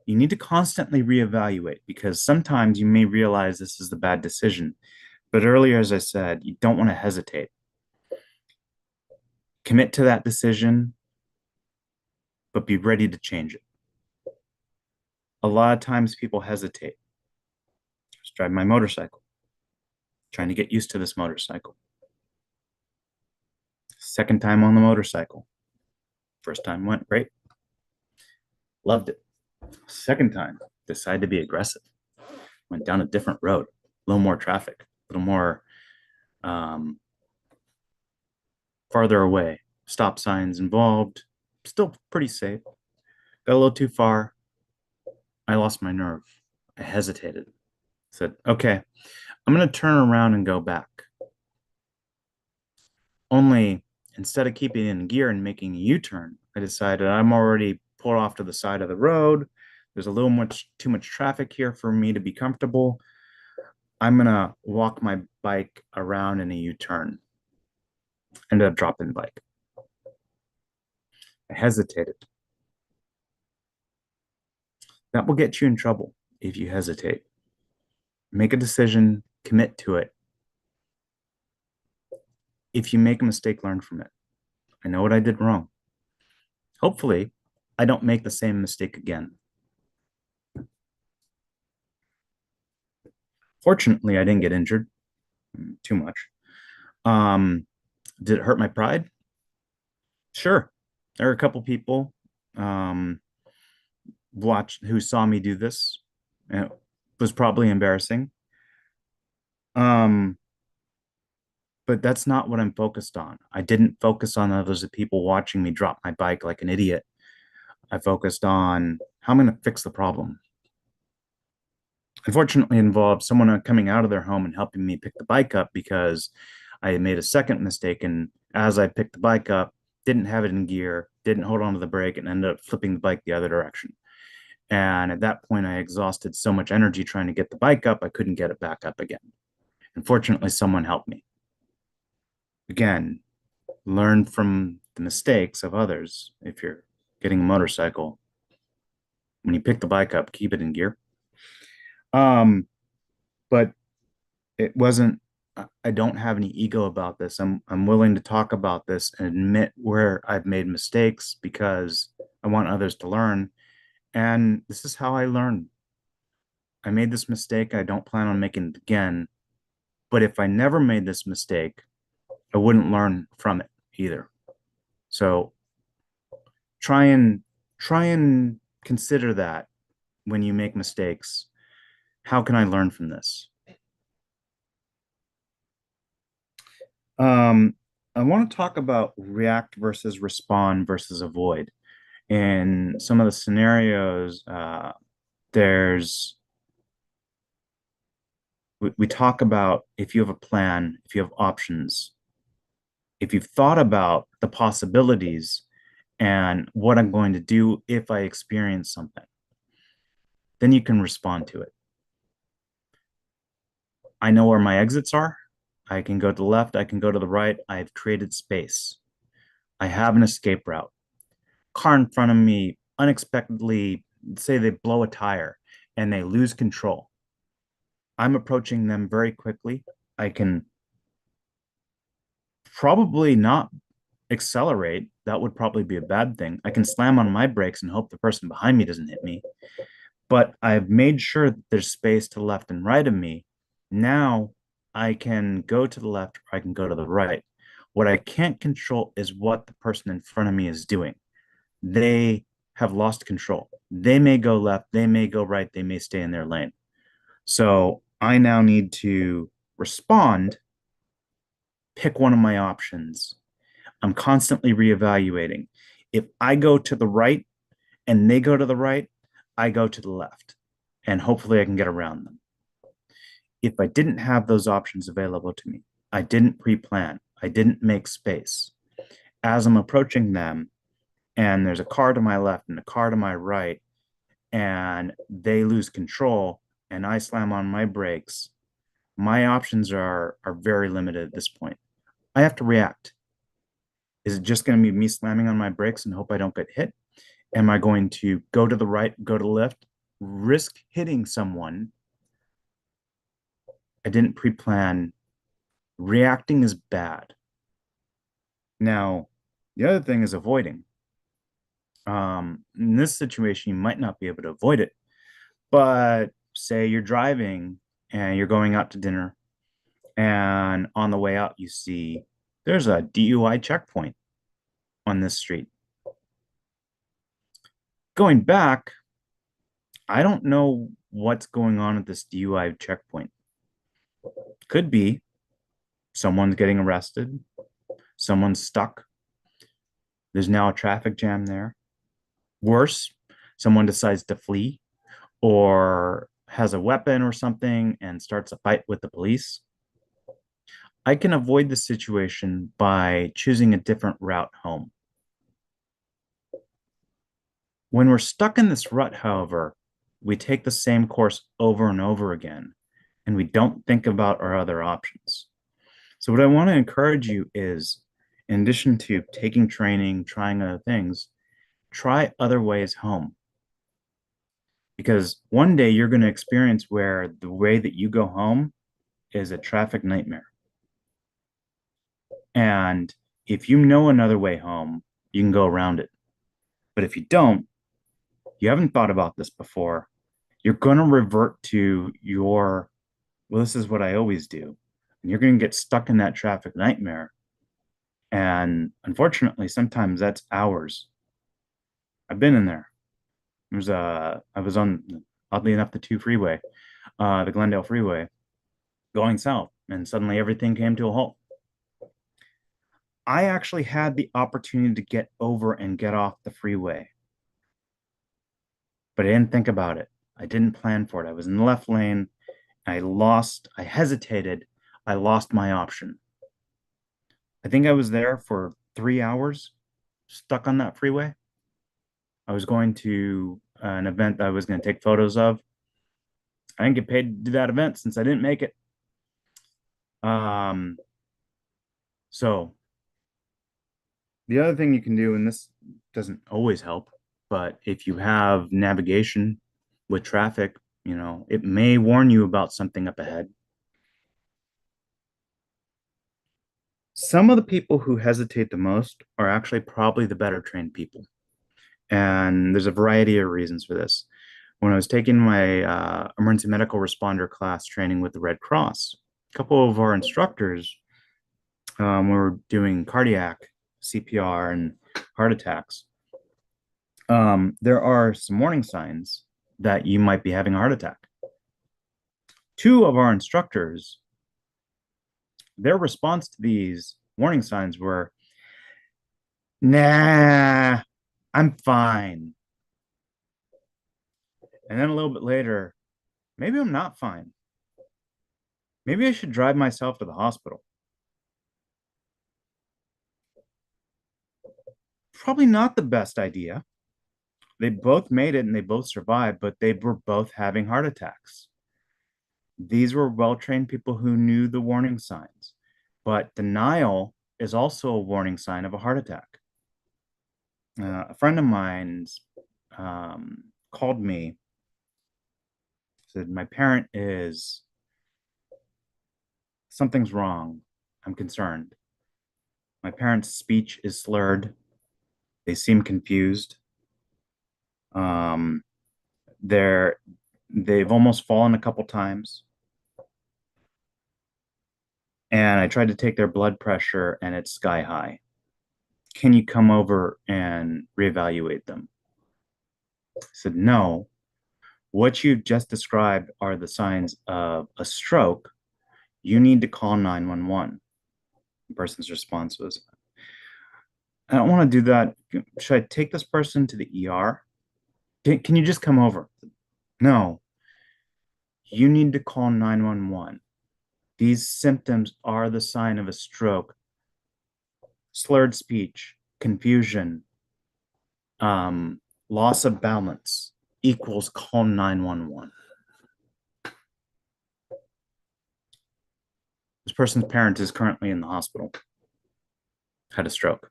you need to constantly reevaluate because sometimes you may realize this is the bad decision. But earlier, as I said, you don't want to hesitate. Commit to that decision, but be ready to change it. A lot of times people hesitate. Just drive my motorcycle, trying to get used to this motorcycle. Second time on the motorcycle. First time went great. Loved it. Second time, decided to be aggressive. Went down a different road, a little more traffic, a little more farther away. Stop signs involved. Still pretty safe. Got a little too far. I lost my nerve. I hesitated. Said, okay, I'm going to turn around and go back. Only instead of keeping it in gear and making a U-turn, I decided I'm already pulled off to the side of the road. There's a little too much traffic here for me to be comfortable. I'm going to walk my bike around in a U-turn. Ended up dropping the bike. I hesitated. That will get you in trouble if you hesitate. Make a decision, commit to it. If you make a mistake, learn from it. I know what I did wrong. Hopefully, I don't make the same mistake again. Fortunately, I didn't get injured too much. Did it hurt my pride? Sure. There are a couple people who saw me do this. It was probably embarrassing. But that's not what I'm focused on. I didn't focus on others, people watching me drop my bike like an idiot. I focused on how I'm going to fix the problem. Unfortunately, it involved someone coming out of their home and helping me pick the bike up because I had made a second mistake. And as I picked the bike up, didn't have it in gear, didn't hold on to the brake, and ended up flipping the bike the other direction. And at that point, I exhausted so much energy trying to get the bike up, I couldn't get it back up again. And fortunately, someone helped me. Again, learn from the mistakes of others. If you're getting a motorcycle, when you pick the bike up, keep it in gear. But it wasn't, I don't have any ego about this. I'm willing to talk about this and admit where I've made mistakes because I want others to learn. And this is how I learned. I made this mistake. I don't plan on making it again. But if I never made this mistake, I wouldn't learn from it either. So try and consider that when you make mistakes. How can I learn from this? I want to talk about react versus respond versus avoid. In some of the scenarios, we talk about if you have a plan, if you have options, if you've thought about the possibilities and what I'm going to do if I experience something, then you can respond to it. I know where my exits are. I can go to the left, I can go to the right. I've created space. I have an escape route. Car in front of me unexpectedly, say they blow a tire and they lose control. I'm approaching them very quickly. I can probably not accelerate. That would probably be a bad thing. I can slam on my brakes and hope the person behind me doesn't hit me. But I've made sure that there's space to the left and right of me. Now I can go to the left or I can go to the right. What I can't control is what the person in front of me is doing. They have lost control. They may go left, they may go right, they may stay in their lane. So I now need to respond, pick one of my options. I'm constantly reevaluating. If I go to the right and they go to the right, I go to the left, and hopefully I can get around them. If I didn't have those options available to me, I didn't pre-plan, I didn't make space. As I'm approaching them, and there's a car to my left and a car to my right, and they lose control, and I slam on my brakes, my options are very limited at this point. I have to react. Is it just going to be me slamming on my brakes and hope I don't get hit? Am I going to go to the right, go to the left, risk hitting someone? I didn't pre-plan. Reacting is bad. Now, the other thing is avoiding. In this situation, you might not be able to avoid it, but say you're driving and you're going out to dinner, and on the way out, you see there's a DUI checkpoint on this street. Going back, I don't know what's going on at this DUI checkpoint. Could be someone's getting arrested, someone's stuck. There's now a traffic jam there. Worse, someone decides to flee or has a weapon or something and starts a fight with the police. I can avoid the situation by choosing a different route home. When we're stuck in this rut, however, we take the same course over and over again, and we don't think about our other options. So what I want to encourage you is, in addition to taking training, trying other things, try other ways home. Because one day you're going to experience where the way that you go home is a traffic nightmare. And if you know another way home, you can go around it. But if you don't, you haven't thought about this before, you're going to revert to your, well, this is what I always do. And you're going to get stuck in that traffic nightmare. And unfortunately, sometimes that's hours. I've been in there. I was on, oddly enough, the 2 freeway, the Glendale freeway, going south, and suddenly everything came to a halt. I actually had the opportunity to get over and get off the freeway, but I didn't think about it. I didn't plan for it. I was in the left lane. I hesitated. I lost my option. I think I was there for 3 hours, stuck on that freeway. I was going to an event I was going to take photos of. I didn't get paid to do that event since I didn't make it. So the other thing you can do, and this doesn't always help, but if you have navigation with traffic, it may warn you about something up ahead. Some of the people who hesitate the most are actually probably the better trained people. And there's a variety of reasons for this. When I was taking my emergency medical responder class training with the Red Cross, a couple of our instructors, we were doing cardiac CPR and heart attacks. There are some warning signs that you might be having a heart attack. Two of our instructors, their response to these warning signs were, nah, I'm fine. And then a little bit later, maybe I'm not fine. Maybe I should drive myself to the hospital. Probably not the best idea. They both made it and they both survived, but they were both having heart attacks. These were well-trained people who knew the warning signs, but denial is also a warning sign of a heart attack. A friend of mine called me, said, my parent is, something's wrong. I'm concerned. My parents' speech is slurred. They seem confused. They've almost fallen a couple times. And I tried to take their blood pressure and it's sky high. Can you come over and reevaluate them? I said, no. What you just described are the signs of a stroke. You need to call 911. The person's response was, I don't want to do that. Should I take this person to the ER? Can you just come over? No. You need to call 911. These symptoms are the sign of a stroke. Slurred speech, confusion, loss of balance equals call 911. This person's parent is currently in the hospital, had a stroke.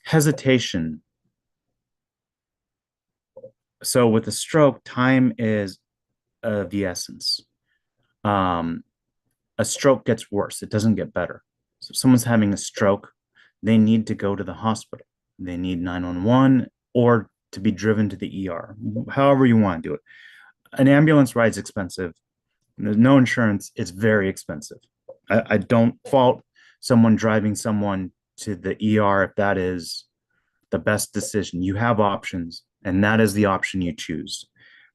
Hesitation. So with a stroke, time is of the essence. A stroke gets worse. It doesn't get better. So if someone's having a stroke, they need to go to the hospital. They need 911 or to be driven to the ER, however you want to do it. An ambulance ride's expensive. There's no insurance. It's very expensive. I don't fault someone driving someone to the ER if that is the best decision. You have options, and that is the option you choose.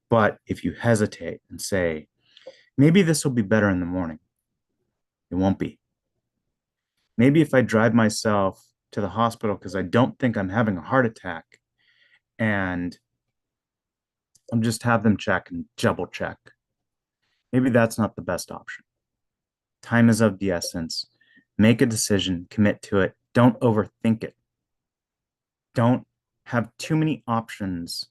But if you hesitate and say, maybe this will be better in the morning, it won't be. Maybe if I drive myself to the hospital because I don't think I'm having a heart attack and I'll just have them check and double check. Maybe that's not the best option. Time is of the essence. Make a decision, commit to it. Don't overthink it. Don't have too many options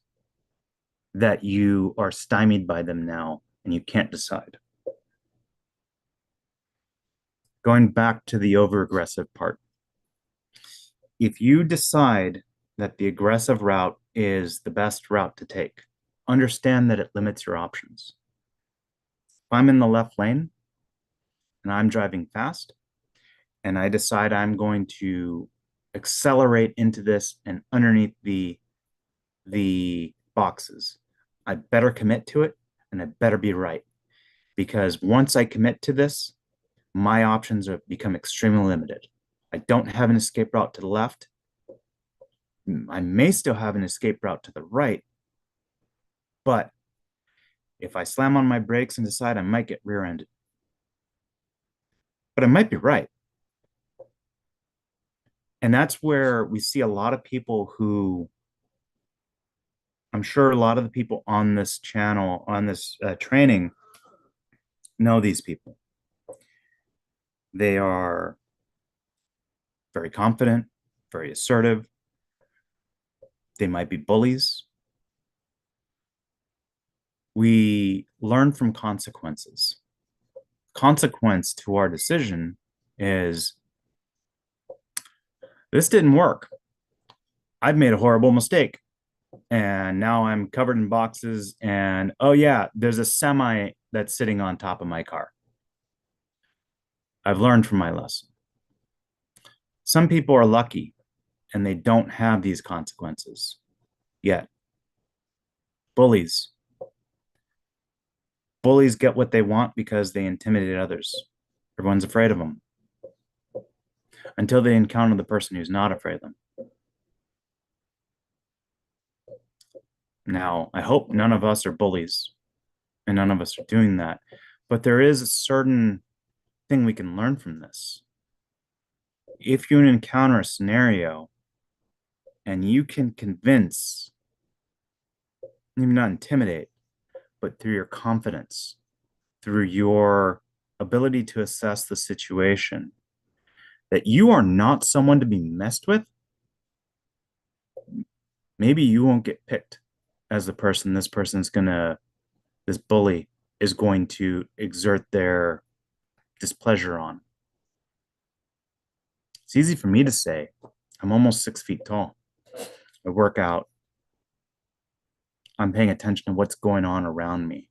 that you are stymied by them now and you can't decide. Going back to the over-aggressive part. If you decide that the aggressive route is the best route to take, understand that it limits your options. If I'm in the left lane and I'm driving fast and I decide I'm going to accelerate into this and underneath the boxes, I better commit to it and I better be right. Because once I commit to this, my options have become extremely limited. I don't have an escape route to the left. I may still have an escape route to the right, but if I slam on my brakes and decide, I might get rear-ended. But I might be right. And that's where we see a lot of people who, I'm sure a lot of the people on this channel, on this training, know these people. They are very confident, very assertive. They might be bullies. We learn from consequences. Consequence to our decision is, this didn't work. I've made a horrible mistake. And now I'm covered in boxes. And oh, yeah, there's a semi that's sitting on top of my car. I've learned from my lesson. Some people are lucky and they don't have these consequences yet. Bullies. Bullies get what they want because they intimidate others. Everyone's afraid of them until they encounter the person who's not afraid of them. Now, I hope none of us are bullies and none of us are doing that, but there is a certain thing we can learn from this. If you encounter a scenario and you can convince, maybe not intimidate, but through your confidence, through your ability to assess the situation, that you are not someone to be messed with, maybe you won't get picked as the person this bully is going to exert their displeasure on. It's easy for me to say. I'm almost 6 feet tall. I work out. I'm paying attention to what's going on around me.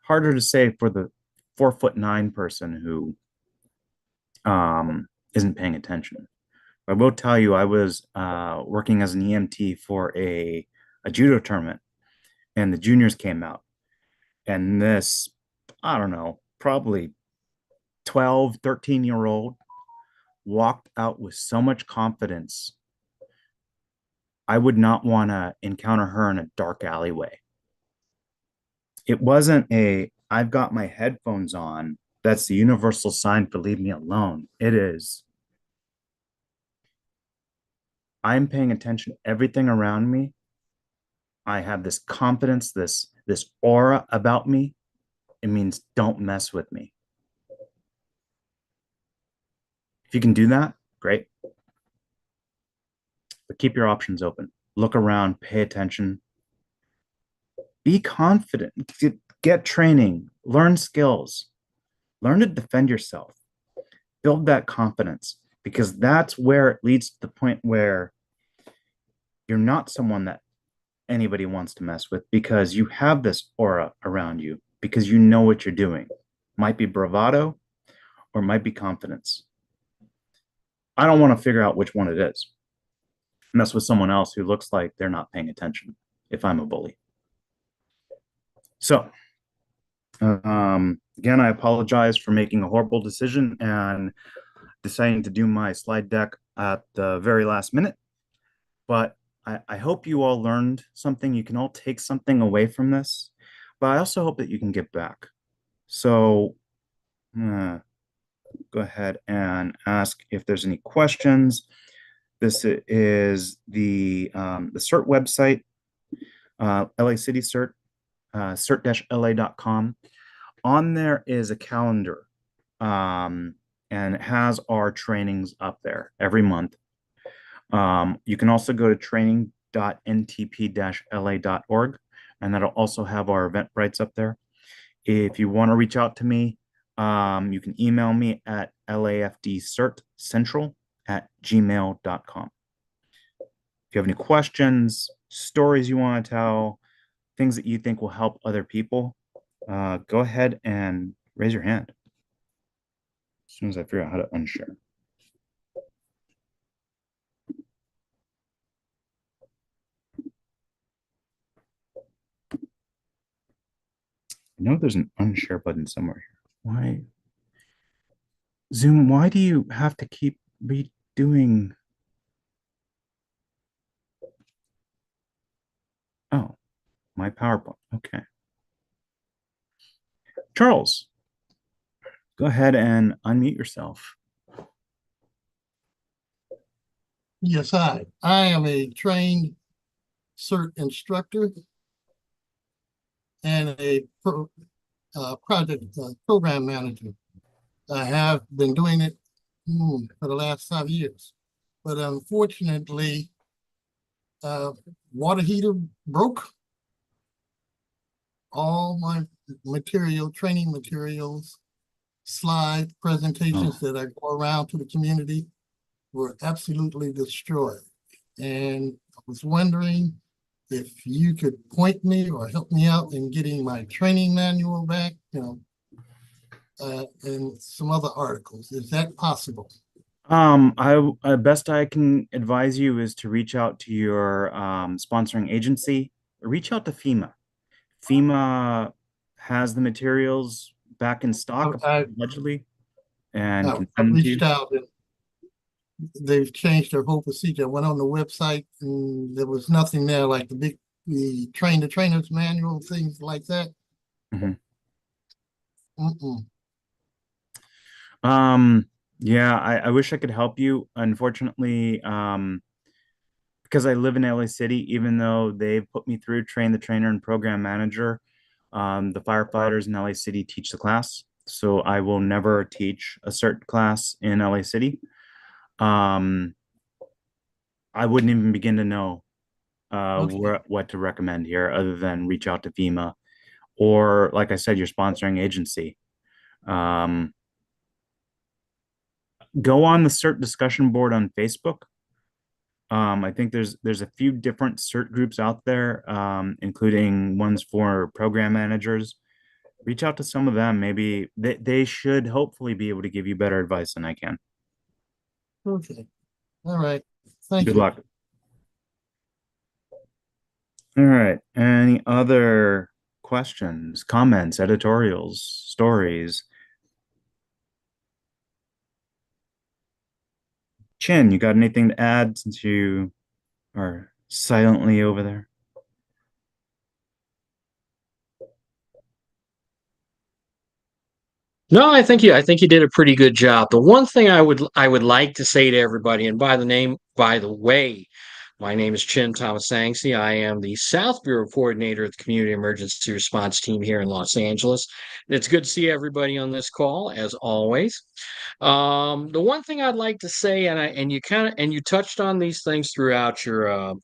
Harder to say for the 4'9" person who isn't paying attention. I will tell you, I was working as an EMT for a judo tournament, and the juniors came out, and this, I don't know, probably 12, 13-year-old walked out with so much confidence. I would not want to encounter her in a dark alleyway. It wasn't I've got my headphones on. That's the universal sign for leave me alone. It is, I'm paying attention to everything around me. I have this confidence, this aura about me. It means don't mess with me. If you can do that, great. But keep your options open. Look around, pay attention. Be confident, get training, learn skills, learn to defend yourself, build that confidence, because that's where it leads to the point where you're not someone that anybody wants to mess with, because you have this aura around you, because you know what you're doing. Might be bravado or might be confidence. I don't want to figure out which one it is. Mess with someone else who looks like they're not paying attention if I'm a bully. So, again, I apologize for making a horrible decision and deciding to do my slide deck at the very last minute. But I hope you all learned something. You can all take something away from this. But I also hope that you can get back. So go ahead and ask if there's any questions. This is the CERT website, LA City CERT, cert-la.com. On there is a calendar, and it has our trainings up there every month. You can also go to training.ntp-la.org, and that'll also have our Eventbrites up there. If you want to reach out to me, you can email me at lafdcertcentral@gmail.com. If you have any questions, stories you want to tell, things that you think will help other people, go ahead and raise your hand as soon as I figure out how to unshare. I know there's an unshare button somewhere here. Why? Zoom, why do you have to keep redoing? Oh, my PowerPoint. Okay. Charles, go ahead and unmute yourself. Yes, I am a trained CERT instructor and a project program manager. I have been doing it for the last 5 years. but unfortunately, water heater broke. All my training materials, slides, presentations that I go around to the community were absolutely destroyed. And I was wondering if you could point me or help me out in getting my training manual back, and some other articles. Is that possible? Best I can advise you is to reach out to your sponsoring agency. Reach out to FEMA. FEMA has the materials back in stock, I, allegedly, and I, can I send them to reached you. out and they've changed their whole procedure. I went on the website and there was nothing there like the train the trainers manual, things like that. Mhm. Mm-mm. Yeah, I wish I could help you. Unfortunately, because I live in LA City, even though they've put me through train the trainer and program manager, the firefighters in LA City teach the class. So I will never teach a CERT class in LA City. Um, I wouldn't even begin to know Okay. what to recommend here other than reach out to FEMA or, like I said, your sponsoring agency. Um, go on the CERT discussion board on Facebook. I think there's a few different CERT groups out there, including ones for program managers. Reach out to some of them. Maybe they should hopefully be able to give you better advice than I can. Okay. All right. Thank Good you. luck. All right. Any other questions, comments, editorials, stories? Chin, you got anything to add since you are silently over there? No, I think you did a pretty good job. The one thing I would like to say to everybody, and by the way, my name is Chin Thomas Sangsi. I am the South Bureau Coordinator at the Community Emergency Response Team here in Los Angeles. It's good to see everybody on this call, as always. The one thing I'd like to say, and you touched on these things throughout your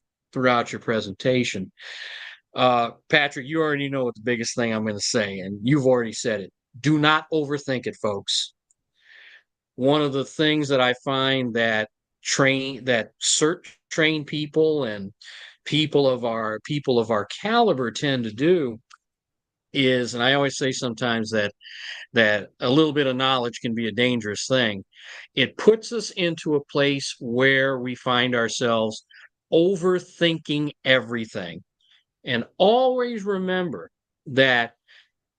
presentation. Patrick, you already know what the biggest thing I'm going to say, and you've already said it. Do not overthink it, folks. One of the things that I find that CERT trained people and people of our caliber tend to do is, and I always say sometimes that a little bit of knowledge can be a dangerous thing. It puts us into a place where we find ourselves overthinking everything. And always remember that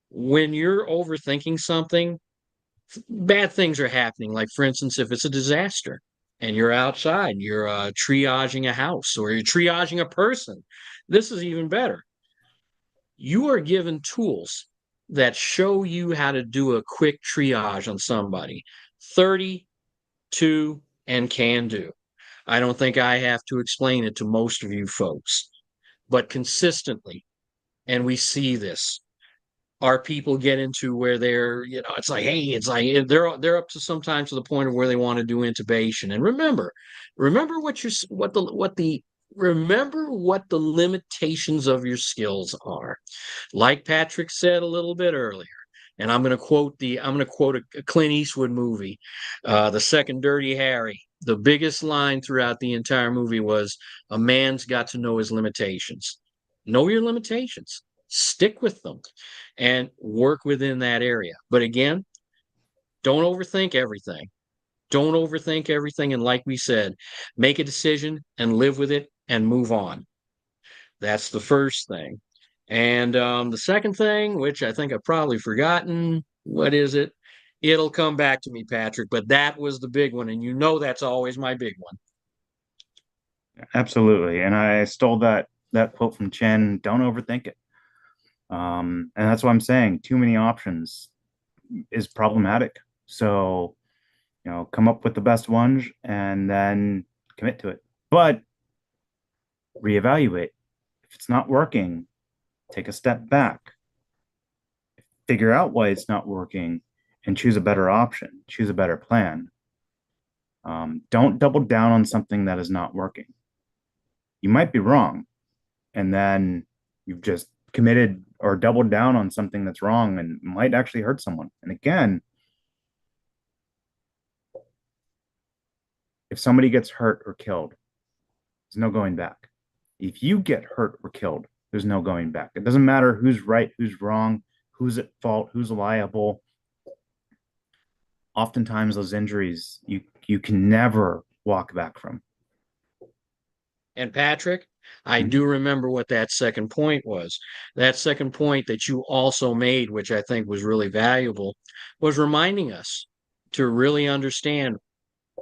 when you're overthinking something, bad things are happening. Like, for instance, if it's a disaster and you're outside, you're triaging a house or you're triaging a person, this is even better. You are given tools that show you how to do a quick triage on somebody. 30, 2, and can do. I don't think I have to explain it to most of you folks, but consistently, and we see this. Our people get into where they're, it's like, hey, it's like they're up to sometimes to the point of where they want to do intubation. And remember remember what the limitations of your skills are. Like Patrick said a little bit earlier, and I'm going to quote a Clint Eastwood movie, The Second Dirty Harry. The biggest line throughout the entire movie was, "A man's got to know his limitations." Know your limitations, stick with them, and work within that area. But again, don't overthink everything. Don't overthink everything. And like we said, make a decision and live with it and move on. That's the first thing. And the second thing, which I think I've probably forgotten, what is it? It'll come back to me, Patrick. But that was the big one. And you know that's always my big one. Absolutely. And I stole that quote from Chen. Don't overthink it. And that's what I'm saying. Too many options is problematic. So, come up with the best ones and then commit to it. But reevaluate. If it's not working, take a step back, figure out why it's not working, and choose a better option, choose a better plan. Don't double down on something that is not working. You might be wrong, and then you've just committed or doubled down on something that's wrong and might actually hurt someone. And again, if somebody gets hurt or killed, there's no going back. If you get hurt or killed, there's no going back. It doesn't matter who's right, who's wrong, who's at fault, who's liable. Oftentimes those injuries you can never walk back from. And Patrick, I Mhm. do remember what that second point was. That second point that you also made, which I think was really valuable, was reminding us to really understand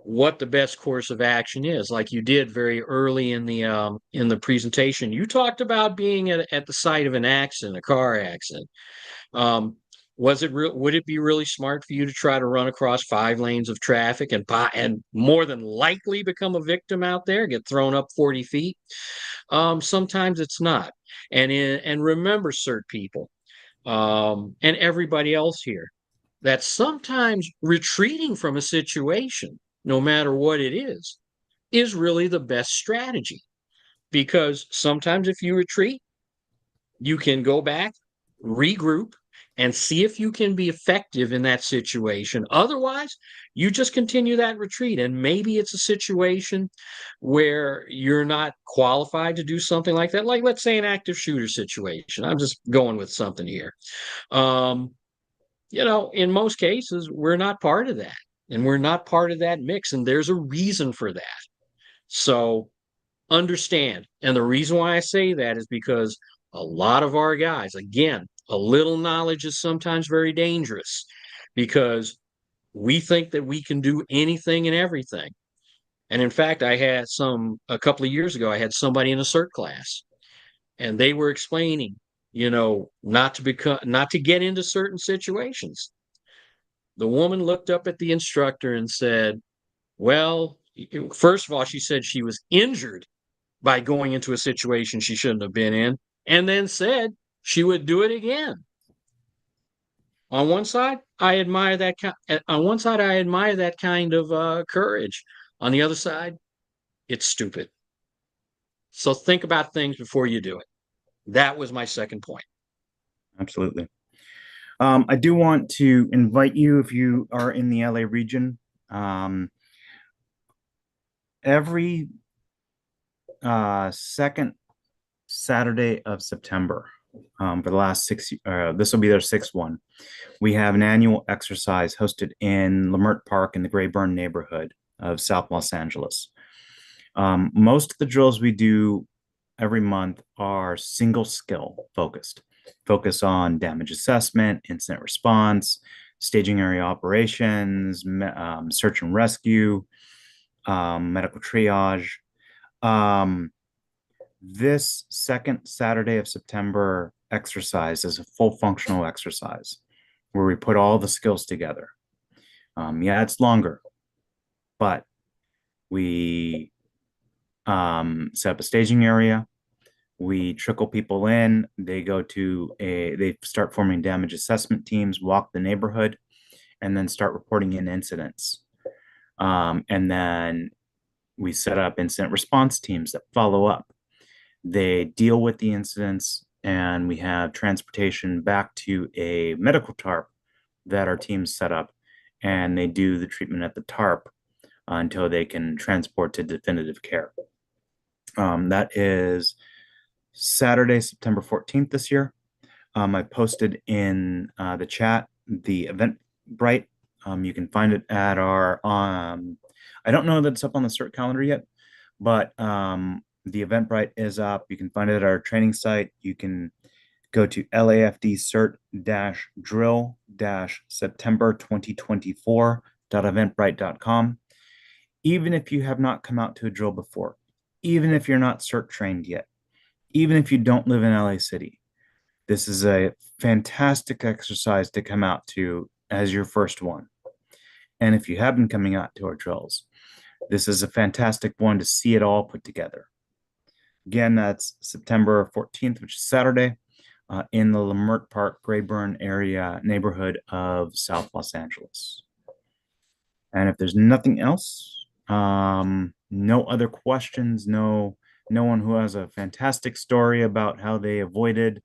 what the best course of action is. Like you did very early in the presentation, you talked about being at the site of an accident, a car accident. Would it be really smart for you to try to run across 5 lanes of traffic and more than likely become a victim out there, get thrown up 40 feet? Sometimes it's not. And remember, CERT people, and everybody else here, that sometimes retreating from a situation, no matter what it is really the best strategy. Because sometimes if you retreat, you can go back, regroup, and see if you can be effective in that situation. Otherwise, you just continue that retreat. And maybe it's a situation where you're not qualified to do something like that. Like, let's say, an active shooter situation. I'm just going with something here. In most cases, we're not part of that. And we're not part of that mix. And there's a reason for that. So understand. And the reason why I say that is because a lot of our guys, again, a little knowledge is sometimes very dangerous because we think that we can do anything and everything. And in fact, a couple of years ago, I had somebody in a CERT class and they were explaining, not to get into certain situations. The woman looked up at the instructor and said, well, first of all, she said she was injured by going into a situation she shouldn't have been in, and then said she would do it again. On one side, I admire that. On one side, I admire that kind of courage. On the other side, it's stupid. So think about things before you do it. That was my second point. Absolutely. I do want to invite you, if you are in the LA region, every second Saturday of September, for the last this will be their sixth one. We have an annual exercise hosted in Leimert Park in the Grayburn neighborhood of South Los Angeles. Most of the drills we do every month are single skill focused. Focus on damage assessment, incident response, staging area operations, search and rescue, medical triage. This second Saturday of September exercise is a full functional exercise where we put all the skills together. Yeah, it's longer, but we set up a staging area. We trickle people in. They start forming damage assessment teams, walk the neighborhood, and then start reporting in incidents. And then we set up incident response teams that follow up. They deal with the incidents, and we have transportation back to a medical tarp that our teams set up, and they do the treatment at the tarp until they can transport to definitive care. That is Saturday, September 14th this year. I posted in the chat the Eventbrite. You can find it at our, I don't know that it's up on the CERT calendar yet, but the Eventbrite is up. You can find it at our training site. You can go to lafd-cert-drill-september2024.eventbrite.com. Even if you have not come out to a drill before, even if you're not CERT trained yet, even if you don't live in LA City, this is a fantastic exercise to come out to as your first one. And if you have been coming out to our drills, this is a fantastic one to see it all put together. Again, that's September 14th, which is Saturday, in the Leimert Park, Grayburn area neighborhood of South Los Angeles. And if there's nothing else, No other questions. No one who has a fantastic story about how they avoided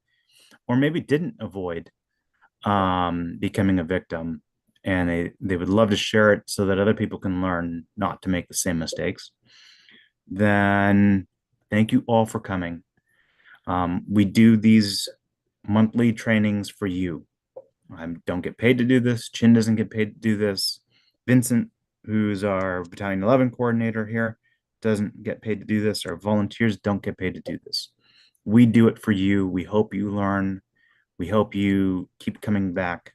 or maybe didn't avoid becoming a victim, and they would love to share it so that other people can learn not to make the same mistakes. Then thank you all for coming. We do these monthly trainings for you. I don't get paid to do this. Chin doesn't get paid to do this. Vincent, who's our Battalion 11 coordinator here, doesn't get paid to do this. Our volunteers don't get paid to do this. We do it for you. We hope you learn. We hope you keep coming back.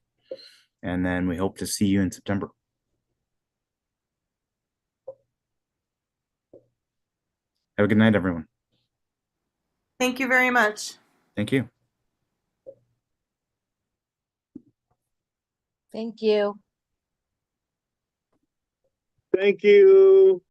And then we hope to see you in September. Have a good night, everyone. Thank you very much. Thank you. Thank you. Thank you.